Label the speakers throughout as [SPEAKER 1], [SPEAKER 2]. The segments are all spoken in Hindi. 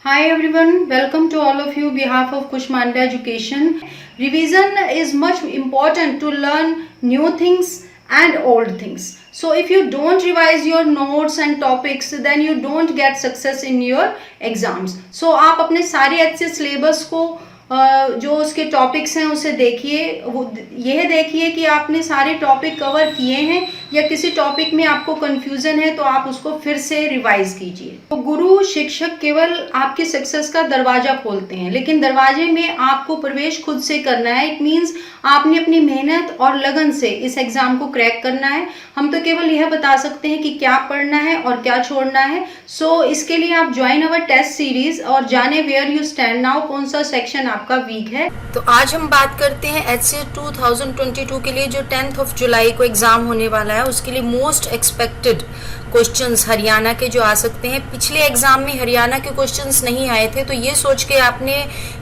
[SPEAKER 1] Hi everyone, welcome to all of you behalf of Kushmanda Education. Revision is much important to learn new things and old things. So if you don't revise your notes and topics, then you don't get success in your exams. So आप अपने सारे अच्छे syllabus को जो उसके टॉपिक्स हैं उसे देखिए, यह देखिए कि आपने सारे टॉपिक कवर किए हैं या किसी टॉपिक में आपको कंफ्यूजन है तो आप उसको फिर से रिवाइज कीजिए। तो गुरु शिक्षक केवल आपकी सक्सेस का दरवाजा खोलते हैं, लेकिन दरवाजे में आपको प्रवेश खुद से करना है। इट मीन्स आपने अपनी मेहनत और लगन से इस एग्जाम को क्रैक करना है। हम तो केवल यह बता सकते हैं कि क्या पढ़ना है और क्या छोड़ना है। सो इसके लिए आप ज्वाइन अवर टेस्ट सीरीज और जाने वेयर यू स्टैंड नाउ, कौन सा सेक्शन आपका वीक है।
[SPEAKER 2] तो आज हम बात करते हैं HCET 2022 के लिए जो 10 जुलाई को एग्जाम होने वाला है, उसके लिए मोस्ट एक्सपेक्टेड क्वेश्चंस हरियाणा के जो आ सकते हैं। पिछले एग्जाम में हरियाणा के क्वेश्चंस नहीं आए थे, तो ये सोच के आपने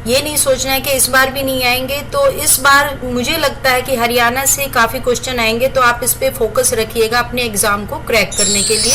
[SPEAKER 2] ये नहीं सोचना है कि इस बार भी नहीं आएंगे। तो इस बार मुझे लगता है कि हरियाणा से काफ़ी क्वेश्चन आएंगे, तो आप इस पे फोकस रखिएगा अपने एग्जाम को क्रैक करने के लिए।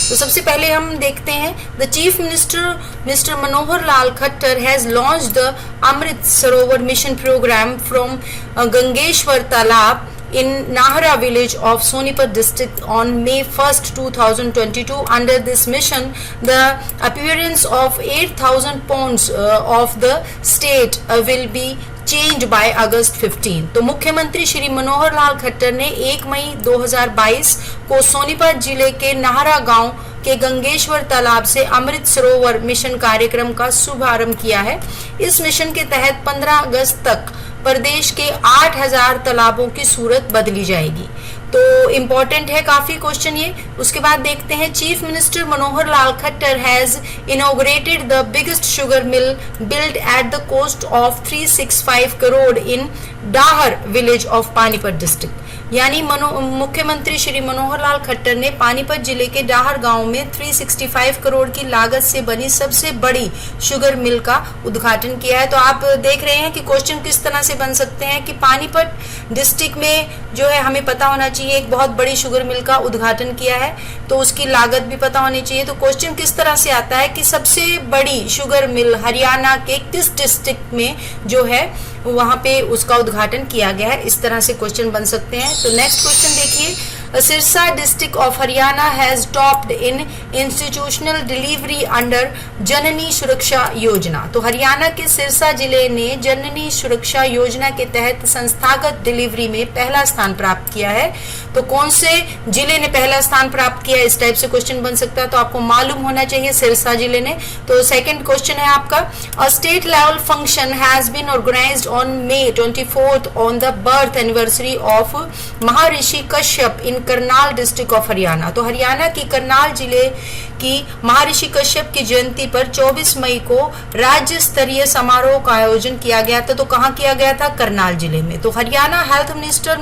[SPEAKER 2] तो सबसे पहले हम देखते हैं, the chief minister mister Manohar Lal Khattar has launched the Amrit Sarovar mission programme from Gangeshwar तालाब in Nahara village of Sonipat district on May 1st, 2022. Under this mission, the appearance of 8,000 ponds of the state will be changed by August 15. तो मुख्यमंत्री श्री मनोहर लाल खट्टर ने 1 मई 2022 को सोनीपत जिले के नाहरा गांव के गंगेश्वर तालाब से अमृत सरोवर मिशन कार्यक्रम का शुभारंभ किया है। इस मिशन के तहत 15 अगस्त तक प्रदेश के 8,000 तालाबों की सूरत बदली जाएगी। तो इम्पोर्टेंट है काफी क्वेश्चन ये। उसके बाद देखते हैं, chief minister Manohar Lal Khattar has inaugurated the biggest sugar mill built at the cost of 365 crore in Dahar village of Panipat district. यानी मुख्यमंत्री श्री मनोहर लाल खट्टर ने पानीपत जिले के डाहर गांव में 365 करोड़ की लागत से बनी सबसे बड़ी शुगर मिल का उद्घाटन किया है। तो आप देख रहे हैं कि क्वेश्चन किस तरह से बन सकते हैं कि पानीपत डिस्ट्रिक्ट में जो है हमें पता होना चाहिए एक बहुत बड़ी शुगर मिल का उद्घाटन किया है, तो उसकी लागत भी पता होनी चाहिए। तो क्वेश्चन किस तरह से आता है कि सबसे बड़ी शुगर मिल हरियाणा के किस डिस्ट्रिक्ट में जो है वहां पे उसका उद्घाटन किया गया है, इस तरह से क्वेश्चन बन सकते हैं। तो नेक्स्ट क्वेश्चन देखिए, Sirsa district of Haryana has topped in institutional delivery under Janani Suraksha Yojana. तो हरियाणा के सिरसा जिले ने जननी सुरक्षा योजना के तहत संस्थागत डिलीवरी में पहला स्थान प्राप्त किया है। तो कौन से जिले ने पहला स्थान प्राप्त किया, इस टाइप से क्वेश्चन बन सकता है, तो आपको मालूम होना चाहिए सिरसा जिले ने। तो सेकंड क्वेश्चन है आपका, a state level function has been organised on May 24th on the birth anniversary of Maharshi Kashyap in Karnal district of Haryana. तो हरियाणा की करनाल जिले की महर्षि कश्यप की जयंती पर 24 मई को राज्य स्तरीय समारोह का आयोजन किया गया था। तो कहाँ किया गया था? करनाल जिले में। तो Haryana health minister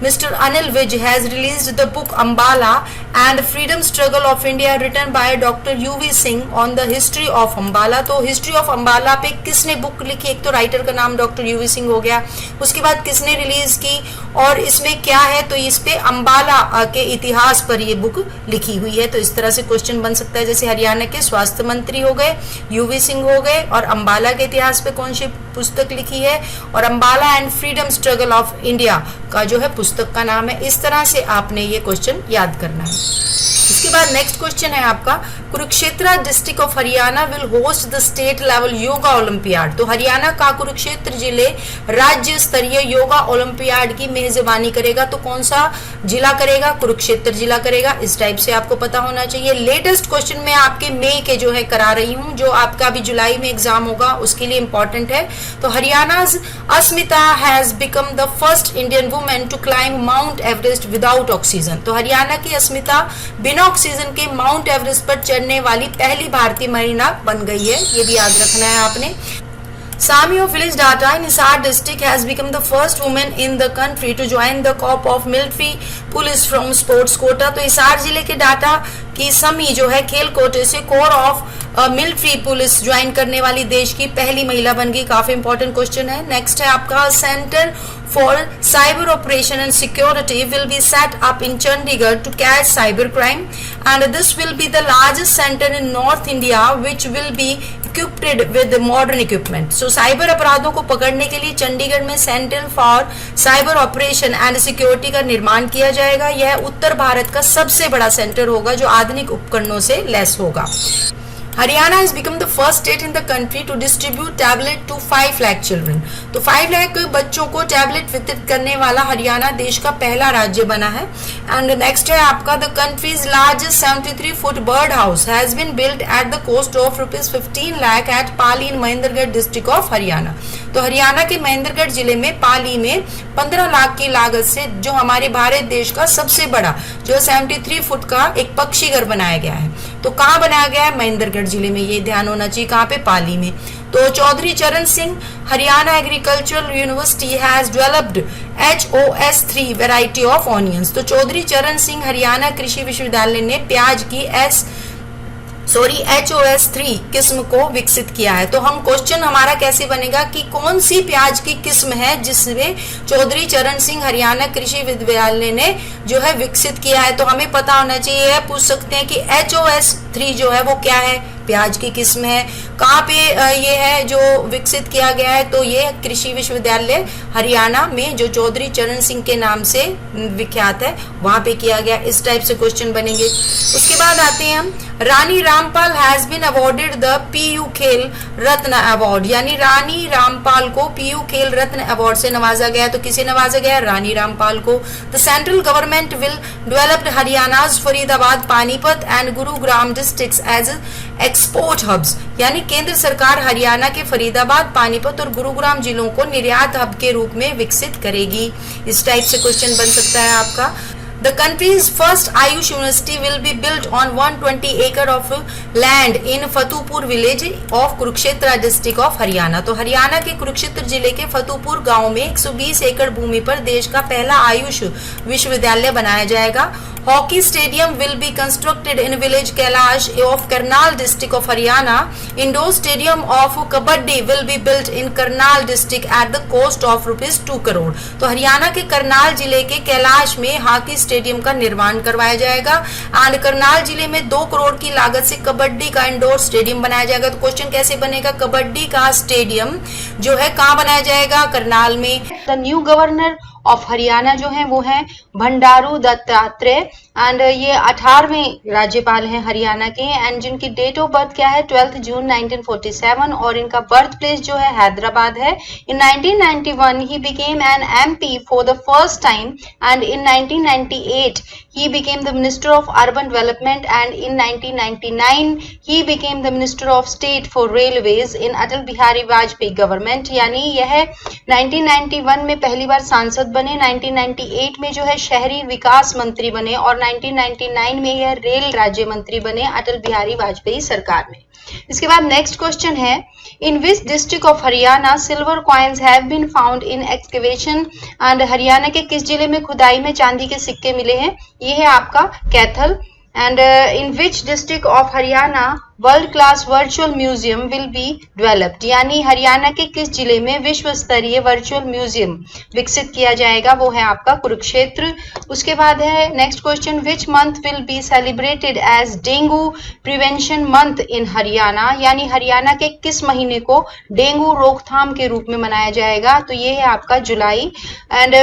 [SPEAKER 2] mister Anil Vij has released the book Ambala and freedom struggle of India written by doctor UV Singh on the history of Ambala. तो हिस्ट्री ऑफ अंबाला पे किसने बुक लिखी? एक तो राइटर का नाम डॉक्टर यूवी सिंह हो गया, उसके बाद किसने रिलीज की और इसमें क्या है? तो इस पे अंबाला के इतिहास पर ये बुक लिखी हुई है। तो इस तरह से क्वेश्चन बन सकता है, जैसे हरियाणा के स्वास्थ्य मंत्री हो गए यूवी सिंह हो गए, और अंबाला के इतिहास पे कौन सी पुस्तक लिखी है, और Ambala and freedom struggle of India का जो है पुस्तक का नाम है। इस तरह से आपने ये क्वेश्चन याद करना है। इसके बाद नेक्स्ट क्वेश्चन है आपका, Kurukshetra district of Haryana will host the state level yoga olympiad. तो हरियाणा का कुरुक्षेत्र जिले राज्य स्तरीय योगा ओलंपियाड की मेजबानी करेगा। तो कौन सा जिला करेगा? कुरुक्षेत्र जिला करेगा। इस टाइप से आपको पता होना चाहिए। लेटेस्ट क्वेश्चन में आपके मई के जो है करा रही हूँ, जो आपका अभी जुलाई में एग्जाम होगा उसके लिए इंपॉर्टेंट है। तो Haryana's Asmita has become the first Indian women to climb Mount Everest without oxygen. तो हरियाणा की अस्मिता बिना ऑक्सीजन के माउंट एवरेस्ट पर चढ़ने वाली पहली भारतीय महिला बन गई है, ये भी याद रखना है आपने। Sami of village data in Hisar district has become the first woman in the country to join the corps of military police from sports quota। तो हिसार जिले के डाटा की समी जो है खेल कोटे से core of military police join करने वाली देश की पहली महिला बन गई। काफी इंपॉर्टेंट क्वेश्चन है। नेक्स्ट है आपका centre for cyber operation and security will be set up in Chandigarh to catch cyber crime, and this will be the largest center in North India which will be equipped with modern equipment. So cyber अपराधों को पकड़ने के लिए चंडीगढ़ में centre for cyber operation and security का निर्माण किया जाएगा। यह उत्तर भारत का सबसे बड़ा सेंटर होगा जो आधुनिक उपकरणों से लैस होगा। Haryana has become the first state in the country to distribute tablet to 5 lakh children. तो 5 लाख बच्चों को टैबलेट वितरित करने वाला हरियाणा देश का पहला राज्य बना है। एंड नेक्स्ट है आपका the country's largest 73 foot bird house has been built at the cost of ₹15 lakh at Pali in Mahendragarh district of Haryana. तो हरियाणा के महेंद्रगढ़ जिले में पाली में 15 लाख की लागत से जो हमारे भारत देश का सबसे बड़ा जो 73 फुट का एक पक्षी घर बनाया गया है। तो कहाँ बनाया गया है? महेंद्रगढ़ जिले में। ये ध्यान होना चाहिए। कहाँ पे? पाली में। तो चौधरी चरण Singh Haryana agricultural university has developed HOS3 variety of onions. तो चौधरी चरण सिंह हरियाणा कृषि विश्वविद्यालय ने प्याज की HOS3 किस्म को विकसित किया है। तो हम क्वेश्चन हमारा कैसे बनेगा कि कौन सी प्याज की किस्म है जिसमें चौधरी चरण सिंह हरियाणा कृषि विश्वविद्यालय ने जो है विकसित किया है। तो हमें पता होना चाहिए, पूछ सकते हैं कि HOS3 जो है वो क्या है? प्याज की किस्म है। कहाँ पे ये है जो विकसित किया गया है? तो ये कृषि विश्वविद्यालय हरियाणा में जो चौधरी चरण सिंह के नाम से विख्यात है वहां पे किया गया। इस टाइप से क्वेश्चन बनेंगे। उसके बाद आते हैं हम Rani Rampal has been awarded the PU Khel Ratna award, यानी रानी रामपाल को PU खेल रत्न अवार्ड से नवाजा गया। तो किसे नवाजा गया? रानी रामपाल को। The central government will develop Haryana's Faridabad Panipat and Gurugram districts as export hubs, यानी केंद्र सरकार हरियाणा के फरीदाबाद, पानीपत और गुरुग्राम जिलों को निर्यात हब के रूप में विकसित करेगी। इस टाइप से क्वेश्चन बन सकता है आपका। The country's first Ayush University will be built on 120 acre of land in फतुपुर village of Kurukshetra district of Haryana. तो हरियाणा के कुरुक्षेत्र जिले के फतुपुर गांव में 120 एकड़ भूमि पर देश का पहला आयुष विश्वविद्यालय बनाया जाएगा। Hockey stadium will be constructed in village Kailash of Karnal district of Haryana. Indoor stadium of kabaddi will be built in Karnal district at the cost of ₹2 crore. तो हरियाणा के करनाल जिले के कैलाश में हॉकी स्टेडियम का निर्माण करवाया जाएगा। एंड करनाल जिले में 2 करोड़ की लागत से कबड्डी का इंडोर स्टेडियम बनाया जाएगा। तो क्वेश्चन कैसे बनेगा? कबड्डी का स्टेडियम जो है कहाँ बनाया जाएगा? करनाल में। The new governor of Haryana जो है वो है भंडारू दत्तात्रेय एंड ये 18वें राज्यपाल हैं हरियाणा के। एंड जिनकी डेट ऑफ बर्थ क्या है? 12 जून 1947 और इनका बर्थ प्लेस जो है हैदराबाद है। इन 1991 he became an MP for the first time and in 1998 he became the minister of urban development and in 1999 he became the minister of state for railways in Atal Bihari Vajpayee government। यानी यह 1991 में पहली बार सांसद बने, 1998 में जो है शहरी विकास मंत्री बने और 1999 में यह रेल राज्य मंत्री बने अटल बिहारी वाजपेयी सरकार में। इसके बाद नेक्स्ट क्वेश्चन है, in which district of Haryana silver coins have been found in excavation and Haryana के किस जिले में खुदाई में चांदी के सिक्के मिले हैं? ये है आपका Kaithal. And in which district of Haryana world class virtual museum will be developed, यानी हरियाणा के किस जिले में विश्व स्तरीय वर्चुअल म्यूजियम विकसित किया जाएगा? वो है आपका कुरुक्षेत्र। उसके बाद है next question, which month will be celebrated as dengue prevention month in Haryana, यानी हरियाणा के किस महीने को डेंगू रोकथाम के रूप में मनाया जाएगा? तो ये है आपका जुलाई। And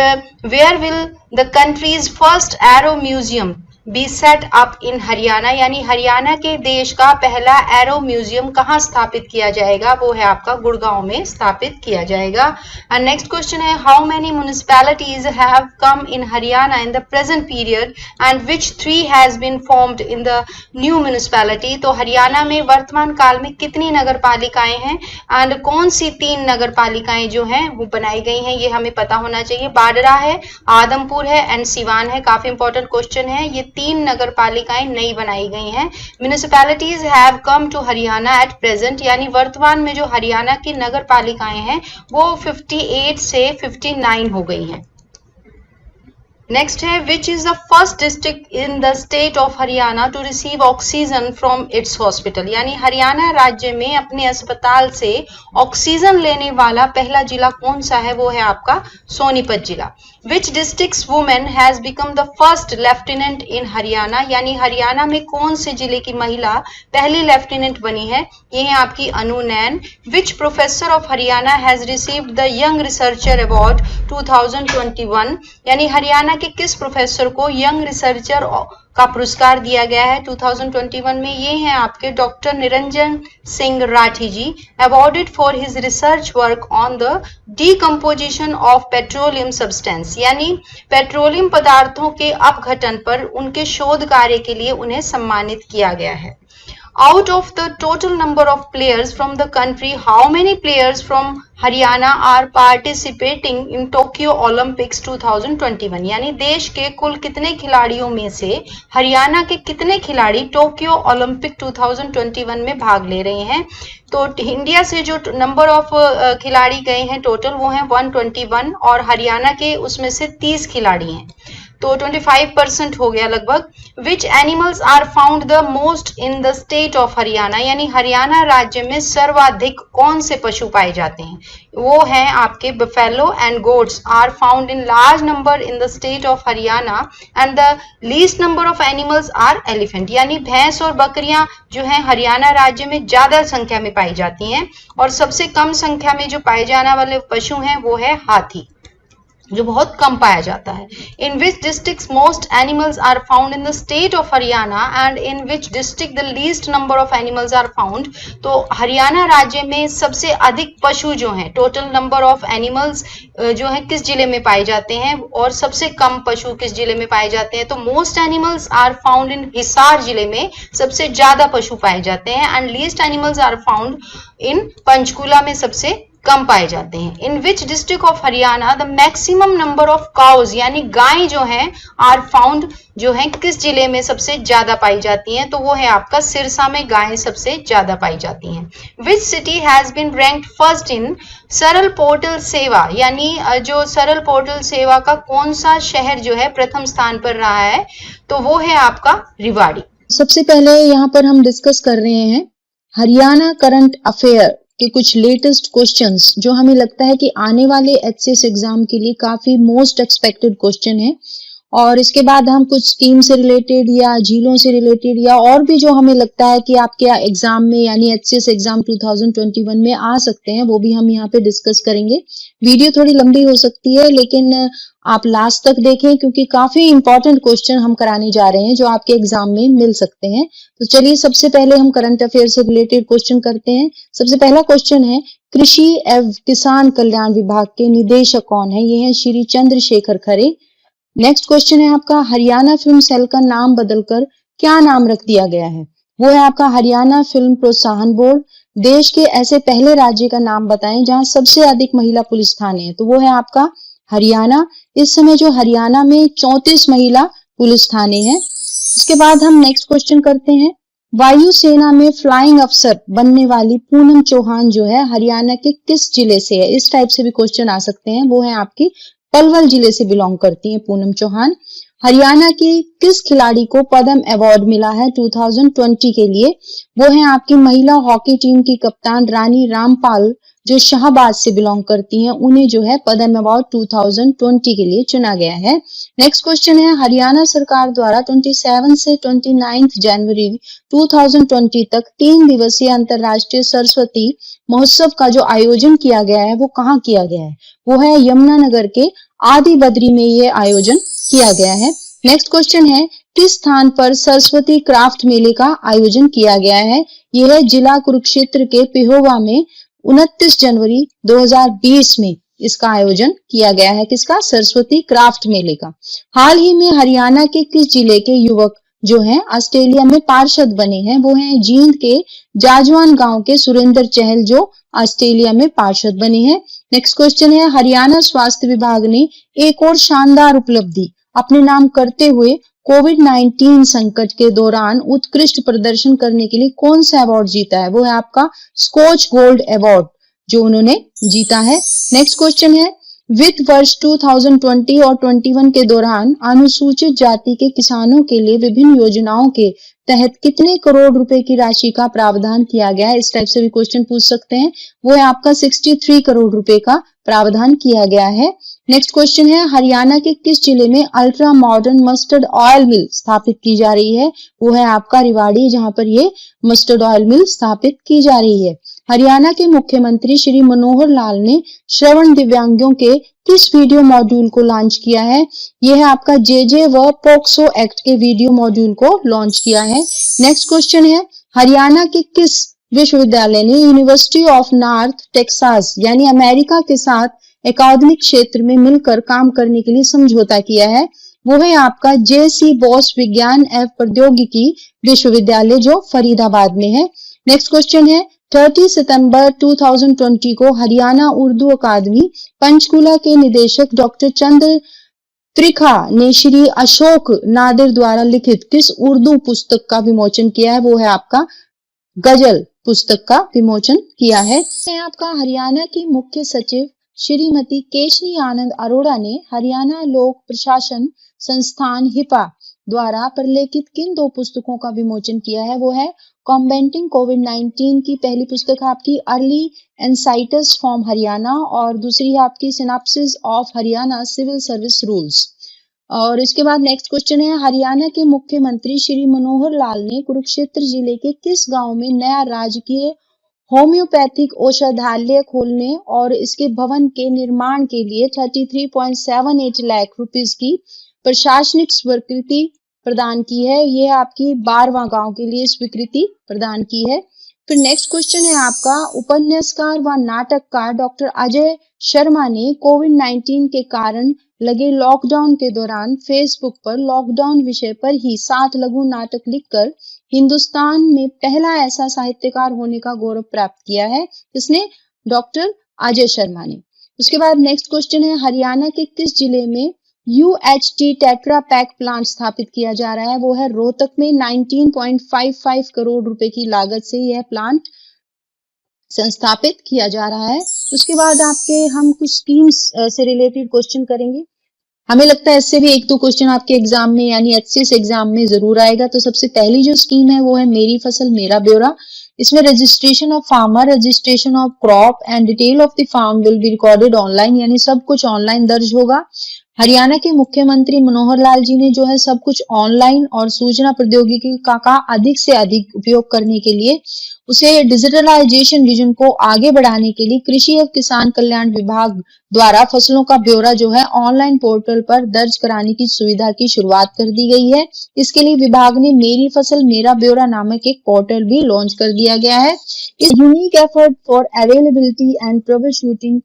[SPEAKER 2] where will the country's first aero museum be set up in Haryana, यानी हरियाणा के देश का पहला एरो म्यूजियम कहाँ स्थापित किया जाएगा? वो है आपका गुड़गांव में स्थापित किया जाएगा। एंड नेक्स्ट क्वेश्चन है, how many municipalities have come in Haryana in the present period and which 3 has been formed in the new municipality. तो हरियाणा में वर्तमान काल में कितनी नगर पालिकाएं हैं एंड कौन सी 3 नगर पालिकाएं जो हैं वो बनाई गई हैं, ये हमें पता होना चाहिए। बाडरा है, आदमपुर है एंड सिवान है। काफी इंपॉर्टेंट क्वेश्चन है। ये 3 नगर पालिकाएं नई बनाई गई हैं। Municipalities have come to Haryana at present, यानी वर्तमान में जो हरियाणा की नगर पालिकाएं हैं वो 58 से 59 हो गई हैं।
[SPEAKER 1] नेक्स्ट है which is the first district in the state of Haryana to receive oxygen from its hospital, यानी हरियाणा राज्य में अपने अस्पताल से ऑक्सीजन लेने वाला पहला जिला कौन सा है, वो है आपका सोनीपत जिला। Which district's women has become the first lieutenant in Haryana, यानी हरियाणा में कौन से जिले की महिला पहली लेफ्टिनेंट बनी है, ये है आपकी Anu Nain. Which professor of Haryana has received the young researcher award 2021, यानी हरियाणा के किस प्रोफेसर को यंग रिसर्चर का पुरस्कार दिया गया है 2021 में, ये हैं आपके doctor Niranjan Singh Rathi ji, awarded for his research work on the decomposition of petroleum substance, यानी पेट्रोलियम पदार्थों के अपघटन पर उनके शोध कार्य के लिए उन्हें सम्मानित किया गया है। Out of the total number of players from the country, how many players from Haryana are participating in Tokyo Olympics 2021, यानी देश के कुल कितने खिलाड़ियों में से हरियाणा के कितने खिलाड़ी टोक्यो ओलंपिक 2021 में भाग ले रहे हैं। तो इंडिया से जो नंबर ऑफ खिलाड़ी गए हैं टोटल वो हैं 121 और हरियाणा के उसमें से 30 खिलाड़ी हैं, तो 25% हो गया लगभग। Which animals are found the most in the state of Haryana, यानी हरियाणा राज्य में सर्वाधिक कौन से पशु पाए जाते हैं, वो हैं आपके buffalo and goats are found in large number in the state of Haryana and the least number of animals are elephant, यानी भैंस और बकरियां जो हैं हरियाणा राज्य में ज्यादा संख्या में पाई जाती हैं और सबसे कम संख्या में जो पाए जाने वाले पशु हैं वो है हाथी, जो बहुत कम पाया जाता है। In which district most animals are found in the state of Haryana and in which district the least number of animals are found, तो हरियाणा राज्य में सबसे अधिक पशु जो हैं, टोटल नंबर ऑफ एनिमल्स जो हैं किस जिले में पाए जाते हैं और सबसे कम पशु किस जिले में पाए जाते हैं, तो most animals are found in Hisar जिले में सबसे ज्यादा पशु पाए जाते हैं and least animals are found in Panchkula में सबसे कम पाए जाते हैं। In which district of Haryana the maximum number of cows, यानी गाय जो हैं आर फाउंड जो हैं किस जिले में सबसे ज्यादा पाई जाती हैं, तो वो है आपका सिरसा में गायें सबसे ज्यादा पाई जाती हैं। Which city has been ranked first in Saral portal सेवा, यानी जो सरल पोर्टल सेवा का कौन सा शहर जो है प्रथम स्थान पर रहा है, तो वो है आपका रिवाड़ी।
[SPEAKER 3] सबसे पहले यहाँ पर हम डिस्कस कर रहे हैं हरियाणा करंट अफेयर के कुछ लेटेस्ट क्वेश्चंस जो हमें लगता है कि आने वाले एचसीएस एग्जाम के लिए काफी मोस्ट एक्सपेक्टेड क्वेश्चन है, और इसके बाद हम कुछ स्कीम से रिलेटेड या झीलों से रिलेटेड या और भी जो हमें लगता है कि आपके एग्जाम में यानी एचसीएस एग्जाम 2021 में आ सकते हैं वो भी हम यहाँ पे डिस्कस करेंगे। वीडियो थोड़ी लंबी हो सकती है लेकिन आप लास्ट तक देखें क्योंकि काफी इंपॉर्टेंट क्वेश्चन हम कराने जा रहे हैं जो आपके एग्जाम में मिल सकते हैं। तो चलिए सबसे पहले हम करंट अफेयर से रिलेटेड क्वेश्चन करते हैं। सबसे पहला क्वेश्चन है कृषि एवं किसान कल्याण विभाग के निदेशक कौन है, ये है श्री चंद्रशेखर खरे। नेक्स्ट क्वेश्चन है आपका हरियाणा फिल्म सेल का नाम बदलकर क्या नाम रख दिया गया है, वो है आपका हरियाणा फिल्म प्रोत्साहन बोर्ड। देश के ऐसे पहले राज्य का नाम बताएं जहां सबसे अधिक महिला पुलिस थाने हैं, तो वो है आपका हरियाणा। इस समय जो हरियाणा में 34 महिला पुलिस थाने हैं। इसके बाद हम नेक्स्ट क्वेश्चन करते हैं वायुसेना में फ्लाइंग अफसर बनने वाली पूनम चौहान जो है हरियाणा के किस जिले से है, इस टाइप से भी क्वेश्चन आ सकते हैं। वो है आपकी पलवल जिले से बिलोंग करती हैं पूनम चौहान। हरियाणा की किस खिलाड़ी को पद्म अवार्ड मिला है 2020 के लिए, वो है आपकी महिला हॉकी टीम की कप्तान रानी रामपाल जो शाहबाद से बिलोंग करती हैं, उन्हें जो है पद्म अवार्ड 2020 के लिए चुना गया है। नेक्स्ट क्वेश्चन है हरियाणा सरकार द्वारा 27 से 29 जनवरी 2020 तक 3 दिवसीय अंतर्राष्ट्रीय सरस्वती महोत्सव का जो आयोजन किया गया है वो कहाँ किया गया है, वो है यमुनानगर के आदि बद्री में ये आयोजन किया गया है। नेक्स्ट क्वेश्चन है किस स्थान पर सरस्वती क्राफ्ट मेले का आयोजन किया गया है, यह है जिला कुरुक्षेत्र के पिहोवा में 29 जनवरी 2020 में इसका आयोजन किया गया है। किसका? सरस्वती क्राफ्ट मेले का। हाल ही में हरियाणा के किस जिले के युवक जो हैं ऑस्ट्रेलिया में पार्षद बने हैं, वो हैं जींद के जाजवान गांव के सुरेंद्र चहल जो ऑस्ट्रेलिया में पार्षद बने हैं। नेक्स्ट क्वेश्चन है हरियाणा स्वास्थ्य विभाग ने एक और शानदार उपलब्धि अपने नाम करते हुए कोविड-19 संकट के दौरान उत्कृष्ट प्रदर्शन करने के लिए कौन सा अवार्ड जीता है, वो है आपका स्कॉच गोल्ड अवार्ड जो उन्होंने जीता है। नेक्स्ट क्वेश्चन है वित्त वर्ष 2020 और 21 के दौरान अनुसूचित जाति के किसानों के लिए विभिन्न योजनाओं के तहत कितने करोड़ रुपए की राशि का प्रावधान किया गया है? इस टाइप से भी क्वेश्चन पूछ सकते हैं। वो है आपका 63 करोड़ रुपए का प्रावधान किया गया है। नेक्स्ट क्वेश्चन है, हरियाणा के किस जिले में अल्ट्रा मॉडर्न मस्टर्ड ऑयल मिल स्थापित की जा रही है? वो है आपका रेवाड़ी, जहां पर ये मस्टर्ड ऑयल मिल स्थापित की जा रही है। हरियाणा के मुख्यमंत्री श्री मनोहर लाल ने श्रवण दिव्यांगों के किस वीडियो मॉड्यूल को लॉन्च किया है? यह है आपका जेजे व पोक्सो एक्ट के वीडियो मॉड्यूल को लॉन्च किया है। नेक्स्ट क्वेश्चन है, हरियाणा के किस विश्वविद्यालय ने यूनिवर्सिटी ऑफ नॉर्थ टेक्सास यानी अमेरिका के साथ अकादमिक क्षेत्र में मिलकर काम करने के लिए समझौता किया है? वो है आपका जेसी बोस विज्ञान एवं प्रौद्योगिकी विश्वविद्यालय, जो फरीदाबाद में है। नेक्स्ट क्वेश्चन है, 30 सितंबर 2020 को हरियाणा उर्दू अकादमी पंचकुला के निदेशक डॉक्टर चंद्र त्रिखा ने श्री अशोक नादिर द्वारा लिखित किस उर्दू पुस्तक का विमोचन किया है? वो है आपका गजल पुस्तक का विमोचन किया है। आपका हरियाणा की मुख्य सचिव श्रीमती केशनी आनंद अरोड़ा ने हरियाणा लोक प्रशासन संस्थान हिपा द्वारा प्रलेखित किन 2 पुस्तकों का विमोचन किया है? वो है कॉम्बैटिंग कोविड-19 की पहली पुस्तक आपकी अर्ली इनसाइट्स फ्रॉम हरियाणा और दूसरी है आपकी synopsis of Haryana civil service rules. और इसके बाद नेक्स्ट क्वेश्चन है, हरियाणा के मुख्यमंत्री श्री मनोहर लाल ने कुरुक्षेत्र जिले के किस गांव में नया राजकीय होम्योपैथिक औषधालय खोलने और इसके भवन के निर्माण के लिए 33.78 लाख रुपीस की प्रशासनिक स्वीकृति प्रदान की है? ये आपकी 12वां गांव के लिए स्वीकृति प्रदान की है। फिर नेक्स्ट क्वेश्चन है आपका, उपन्यासकार व नाटककार डॉक्टर अजय शर्मा ने कोविड-19 के कारण लगे लॉकडाउन के दौरान फेसबुक पर लॉकडाउन विषय पर ही 7 लघु नाटक लिखकर हिंदुस्तान में पहला ऐसा साहित्यकार होने का गौरव प्राप्त किया है। इसने डॉक्टर अजय शर्मा ने। उसके बाद नेक्स्ट क्वेश्चन है, हरियाणा के किस जिले में UHT टेट्रा पैक प्लांट स्थापित किया जा रहा है? वो है रोहतक में। 19.55 करोड़ रुपए की लागत से यह प्लांट संस्थापित किया जा रहा है। उसके बाद आपके हम कुछ स्कीम्स से रिलेटेड क्वेश्चन करेंगे। हमें लगता है इससे भी 1-2 क्वेश्चन आपके एग्जाम में यानी HCS एग्जाम में जरूर आएगा। तो सबसे पहली जो स्कीम है वो है मेरी फसल मेरा ब्यौरा। इसमें registration of farmer, registration of crop and detail of the farm will be recorded online, यानी सब कुछ ऑनलाइन दर्ज होगा। हरियाणा के मुख्यमंत्री मनोहर लाल जी ने जो है सब कुछ ऑनलाइन और सूचना प्रौद्योगिकी का अधिक से अधिक उपयोग करने के लिए उसे डिजिटलाइजेशन विजन को आगे बढ़ाने के लिए कृषि एवं किसान कल्याण विभाग द्वारा फसलों का ब्यौरा जो है ऑनलाइन पोर्टल पर दर्ज कराने की सुविधा की शुरुआत कर दी गई है। इसके लिए विभाग ने मेरी फसल मेरा ब्यौरा नामक एक पोर्टल भी लॉन्च कर दिया गया है। इस unique effort for availability and trouble shooting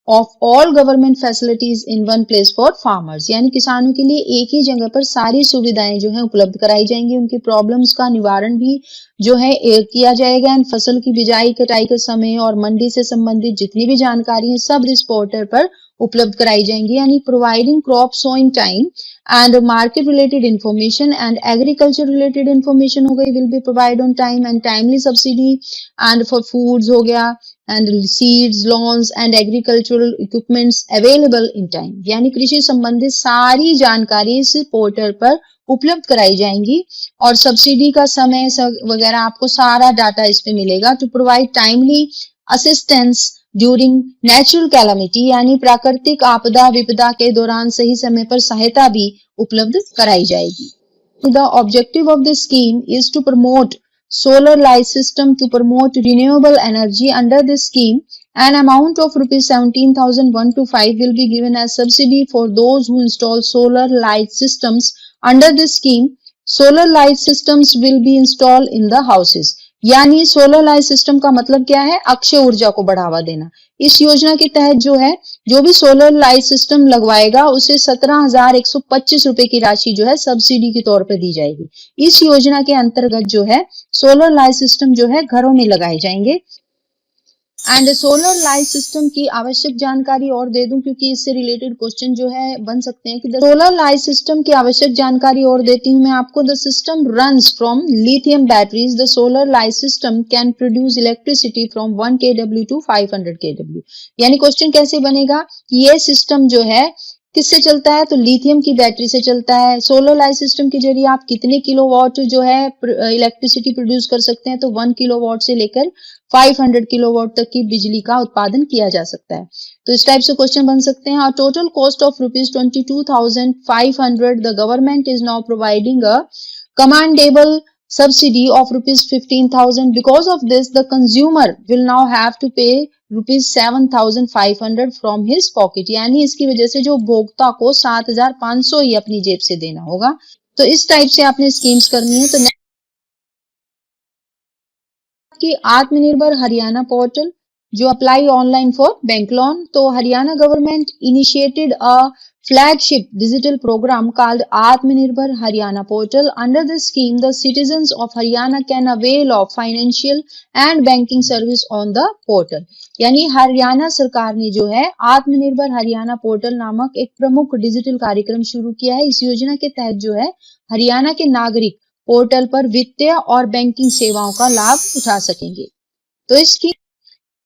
[SPEAKER 3] of all government facilities in one place for farmers, यानी किसानों के लिए एक ही जगह पर सारी सुविधाएं जो है उपलब्ध कराई जाएंगी। उनकी प्रॉब्लम्स का निवारण भी जो है किया जाएगा। एंड फसल की बिजाई कटाई के समय और मंडी से संबंधित जितनी भी जानकारी है सब इस पोर्टल पर उपलब्ध कराई जाएंगी। यानी providing crop sowing time and market related information and agriculture related information हो गई will be provide on time and timely subsidy and for foods हो गया and seeds, loans and agricultural equipments available in time, यानी कृषि संबंधित सारी जानकारी इस पोर्टल पर उपलब्ध कराई जाएंगी और सब्सिडी का समय वगैरह आपको सारा डाटा इस पे मिलेगा। To provide timely assistance during natural calamity, यानी प्राकृतिक आपदा विपदा के दौरान सही समय पर सहायता भी उपलब्ध कराई जाएगी। The objective of this scheme is to promote solar light system to promote renewable energy. Under this scheme, an amount of rupees 17,125 will be given as subsidy for those who install solar light systems. Under this scheme, solar light systems will be installed in the houses. यानी सोलर लाइट सिस्टम का मतलब क्या है? अक्षय ऊर्जा को बढ़ावा देना। इस योजना के तहत जो है जो भी सोलर लाइट सिस्टम लगवाएगा उसे 17,125 रुपए की राशि जो है सब्सिडी के तौर पर दी जाएगी। इस योजना के अंतर्गत जो है सोलर लाइट सिस्टम जो है घरों में लगाए जाएंगे। एंड सोलर लाइट सिस्टम की आवश्यक जानकारी और दे दूं, क्योंकि इससे रिलेटेड क्वेश्चन जो है बन सकते हैं कि सोलर लाइट सिस्टम की आवश्यक जानकारी और देती हूं मैं आपको। The system runs from lithium batteries. The solar light system can produce electricity from 1 kW to 500 kW। यानी क्वेश्चन कैसे बनेगा, ये सिस्टम जो है किससे चलता है, तो लिथियम की बैटरी से चलता है। सोलर लाइट सिस्टम के जरिए आप कितने किलोवाट जो है इलेक्ट्रिसिटी प्रोड्यूस कर सकते हैं, तो 1 किलोवाट से लेकर 500 किलोवाट तक की बिजली का उत्पादन किया जा सकता है। तो इस टाइप से क्वेश्चन बन सकते हैं। और total cost of ₹22,500 the government is now providing a commendable subsidy of ₹15,000. Because of this, the consumer will now have to pay ₹7,500 from his pocket. यानी इसकी वजह से जो उपभोक्ता को 7,500 ही अपनी जेब से देना होगा। तो इस टाइप से आपने स्कीम्स करनी है। तो की आत्मनिर्भर हरियाणा पोर्टल जो apply online for bank loan. तो Haryana government initiated a flagship digital program called Atmanirbhar Haryana Portal. Under this scheme, the citizens of Haryana can avail of financial and banking service on the portal. यानी हरियाणा सरकार ने जो है आत्मनिर्भर हरियाणा पोर्टल नामक एक प्रमुख डिजिटल कार्यक्रम शुरू किया है। इस योजना के तहत जो है हरियाणा के नागरिक पोर्टल पर वित्तीय और बैंकिंग सेवाओं का लाभ उठा सकेंगे। तो इसकी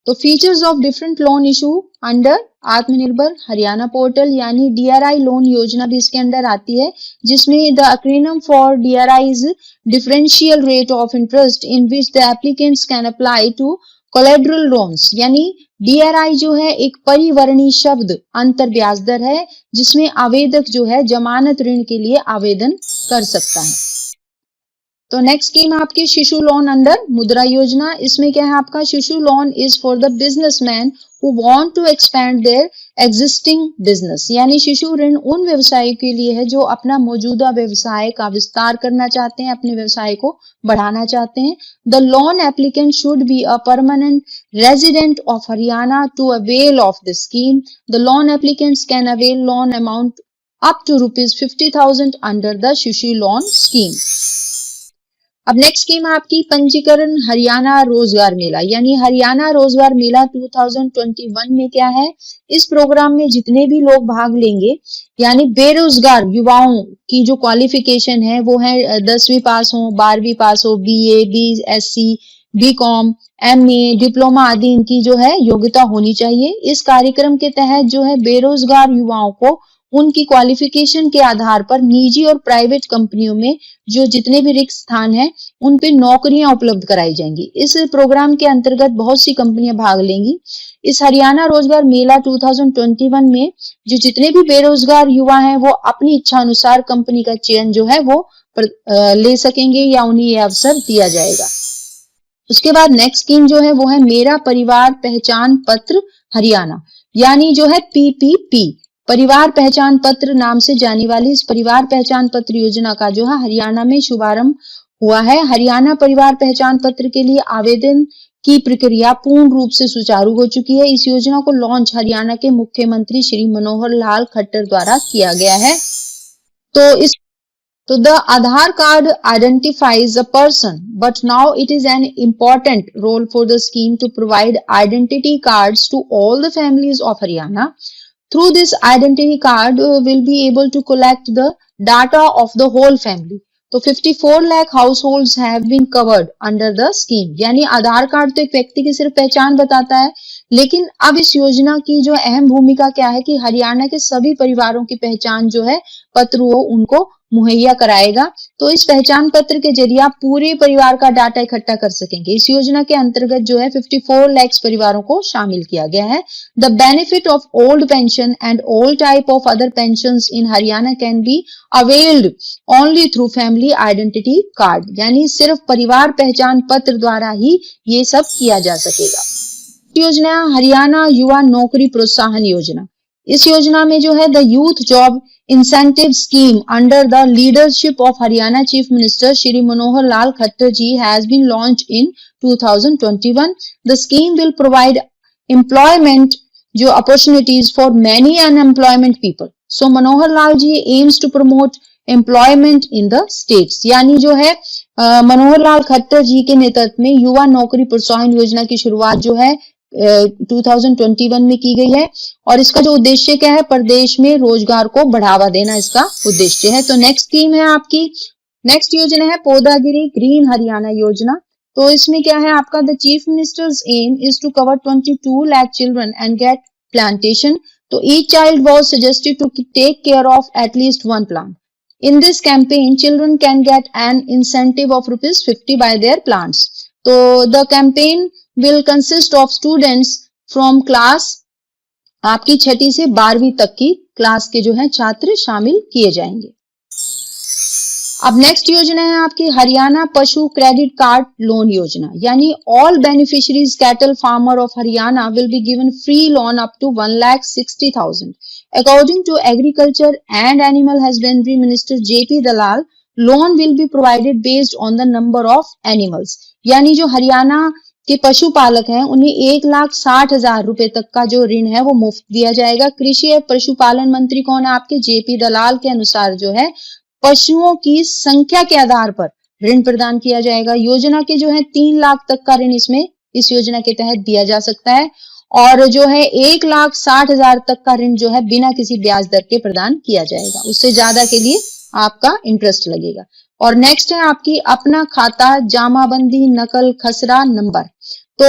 [SPEAKER 3] features of different loan issue under Atmanirbhar Haryana portal, यानी डीआरआई लोन योजना भी इसके अंदर आती है, जिसमें the acronym for DRI is differential rate of interest in which the applicants can apply to collateral loans. यानी डीआरआई जो है एक परिवर्णी शब्द अंतर ब्याज दर है, जिसमें आवेदक जो है जमानत ऋण के लिए आवेदन कर सकता है। तो नेक्स्ट स्कीम आपकी शिशु लोन अंडर मुद्रा योजना। इसमें क्या है आपका, शिशु loan is for the businessman who want to expand their existing business। यानी शिशु ऋण उन व्यवसायियों के लिए है जो अपना मौजूदा व्यवसाय का विस्तार करना चाहते हैं, अपने व्यवसाय को बढ़ाना चाहते हैं। The loan applicant should be a permanent resident of Haryana to avail of this scheme. The loan applicants can avail loan amount up to ₹50,000 under the शिशु loan scheme। अब नेक्स्ट स्कीम आपकी पंजीकरण हरियाणा रोजगार मेला, यानी हरियाणा रोजगार मेला 2021 में क्या है, इस प्रोग्राम में जितने भी लोग भाग लेंगे, यानी बेरोजगार युवाओं की जो क्वालिफिकेशन है वो है 10वीं पास हो, 12वीं पास हो, BA, BSc, BCom, MA, diploma आदि इनकी जो है योग्यता होनी चाहिए। इस कार्यक्रम के तहत जो है बेरोजगार युवाओं को उनकी क्वालिफिकेशन के आधार पर निजी और प्राइवेट कंपनियों में जो जितने भी रिक्त स्थान हैं उन पे नौकरियां उपलब्ध कराई जाएंगी। इस प्रोग्राम के अंतर्गत बहुत सी कंपनियां भाग लेंगी। इस हरियाणा रोजगार मेला 2021 में जो जितने भी बेरोजगार युवा हैं वो अपनी इच्छा अनुसार कंपनी का चयन जो है वो ले सकेंगे या उन्हें ये अवसर दिया जाएगा। उसके बाद नेक्स्ट स्कीम जो है वो है मेरा परिवार पहचान पत्र हरियाणा, यानी जो है पीपीपी परिवार पहचान पत्र नाम से जाने वाली इस परिवार पहचान पत्र योजना का जो है हरियाणा में शुभारंभ हुआ है। हरियाणा परिवार पहचान पत्र के लिए आवेदन की प्रक्रिया पूर्ण रूप से सुचारू हो चुकी है। इस योजना को लॉन्च हरियाणा के मुख्यमंत्री श्री मनोहर लाल खट्टर द्वारा किया गया है। तो the Aadhaar card identifies a person, but now it is an important role for the scheme to provide identity cards to all the families of Haryana. Through this identity card, will be able to collect the data of the whole family. तो 54 lakh households have been covered under the scheme। यानी आधार कार्ड तो एक व्यक्ति की सिर्फ पहचान बताता है, लेकिन अब इस योजना की जो अहम भूमिका क्या है कि हरियाणा के सभी परिवारों की पहचान जो है पत्र वो उनको मुहैया कराएगा। तो इस पहचान पत्र के जरिए आप पूरे परिवार का डाटा इकट्ठा कर सकेंगे। इस योजना के अंतर्गत जो है 54 लाख परिवारों को शामिल किया गया है। The benefit of old pension and all type of other pensions in Haryana can be availed only through family identity card, यानी सिर्फ परिवार पहचान पत्र द्वारा ही ये सब किया जा सकेगा। योजना हरियाणा युवा नौकरी प्रोत्साहन योजना। इस योजना में जो है the youth job incentive scheme under the leadership of Haryana chief minister Shri Manohar Lal Khattar ji has been launch in 2021। The scheme will provide employment जो opportunities for many unemployment people. So Manohar Lal ji aims to promote employment in the states, यानी जो है मनोहर लाल खट्टर जी के नेतृत्व में युवा नौकरी प्रोत्साहन योजना की शुरुआत जो है 2021 में की गई है। और इसका जो उद्देश्य क्या है, प्रदेश में रोजगार को बढ़ावा देना इसका उद्देश्य है। तो नेक्स्ट स्कीम है आपकी, नेक्स्ट योजना है पौधागिरी ग्रीन हरियाणा योजना। तो इसमें क्या है आपका, the chief minister's aim is to cover 22 lakh children and get plantation. तो each child was suggested to take care of at least one plant. In this campaign, children can get an incentive of ₹50 by their plants. So the campaign will consist of students from class, आपकी 6ठी से 12वीं तक की क्लास के जो है छात्र शामिल किए जाएंगे। अब नेक्स्ट योजना है आपकी हरियाणा पशु क्रेडिट कार्ड लोन योजना, यानी all beneficiaries cattle farmer of Haryana will be given free loan up to 1,60,000। According to Agriculture and Animal Husbandry Minister JP Dalal, loan will be provided based on the number of animals. यानी जो हरियाणा के पशुपालक हैं उन्हें 1,60,000 रुपए तक का जो ऋण है वो मुफ्त दिया जाएगा। कृषि एवं पशुपालन मंत्री कौन है आपके, जेपी दलाल के अनुसार जो है पशुओं की संख्या के आधार पर ऋण प्रदान किया जाएगा। योजना के जो है 3 लाख तक का ऋण इसमें इस योजना के तहत दिया जा सकता है और जो है 1,60,000 तक का ऋण जो है बिना किसी ब्याज दर के प्रदान किया जाएगा। उससे ज्यादा के लिए आपका इंटरेस्ट लगेगा। और नेक्स्ट है आपकी अपना खाता जामाबंदी नकल खसरा नंबर। तो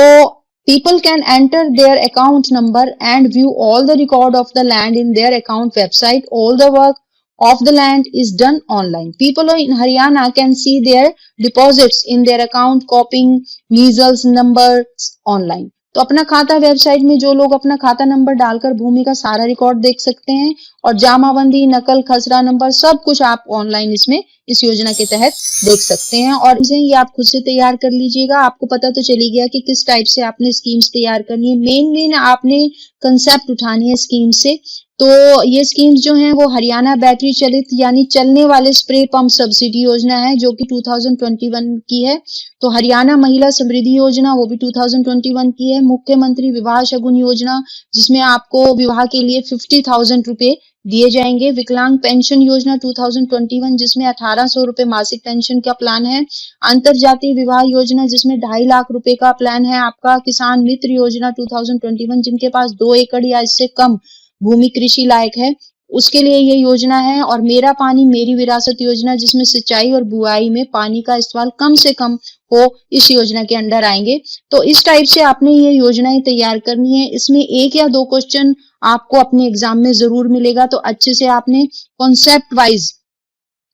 [SPEAKER 3] people can enter their account number and view all the record of the land in their account website. All the work of the land is done online. People in Haryana can see their deposits in their account, copying measles numbers online. तो अपना खाता वेबसाइट में जो लोग अपना खाता नंबर डालकर भूमि का सारा रिकॉर्ड देख सकते हैं और जामाबंदी नकल खसरा नंबर सब कुछ आप ऑनलाइन इसमें इस योजना के तहत देख सकते हैं। और इसे ये आप खुद से तैयार कर लीजिएगा। आपको पता तो चली गया कि किस टाइप से आपने स्कीम्स तैयार करनी है। मेनली आपने कंसेप्ट उठानी है स्कीम से। तो ये स्कीम्स जो हैं वो हरियाणा बैटरी चलित यानी चलने वाले स्प्रे पंप सब्सिडी योजना है जो कि 2021 की है। तो हरियाणा महिला समृद्धि योजना वो भी 2021 की है। मुख्यमंत्री विवाह शगुन योजना जिसमें आपको विवाह के लिए 50,000 रुपए दिए जाएंगे। विकलांग पेंशन योजना 2021 जिसमें 1,800 रुपए मासिक पेंशन का प्लान है। अंतरजातीय विवाह योजना जिसमें 2.5 लाख रुपए का प्लान है आपका। किसान मित्र योजना 2021 जिनके पास 2 एकड़ या इससे कम भूमि कृषि लायक है उसके लिए ये योजना है। और मेरा पानी मेरी विरासत योजना जिसमें सिंचाई और बुआई में पानी का इस्तेमाल कम से कम हो इस योजना के अंडर आएंगे। तो इस टाइप से आपने ये योजनाएं तैयार करनी है। इसमें 1 या 2 क्वेश्चन आपको अपने एग्जाम में जरूर मिलेगा। तो अच्छे से आपने कॉन्सेप्ट वाइज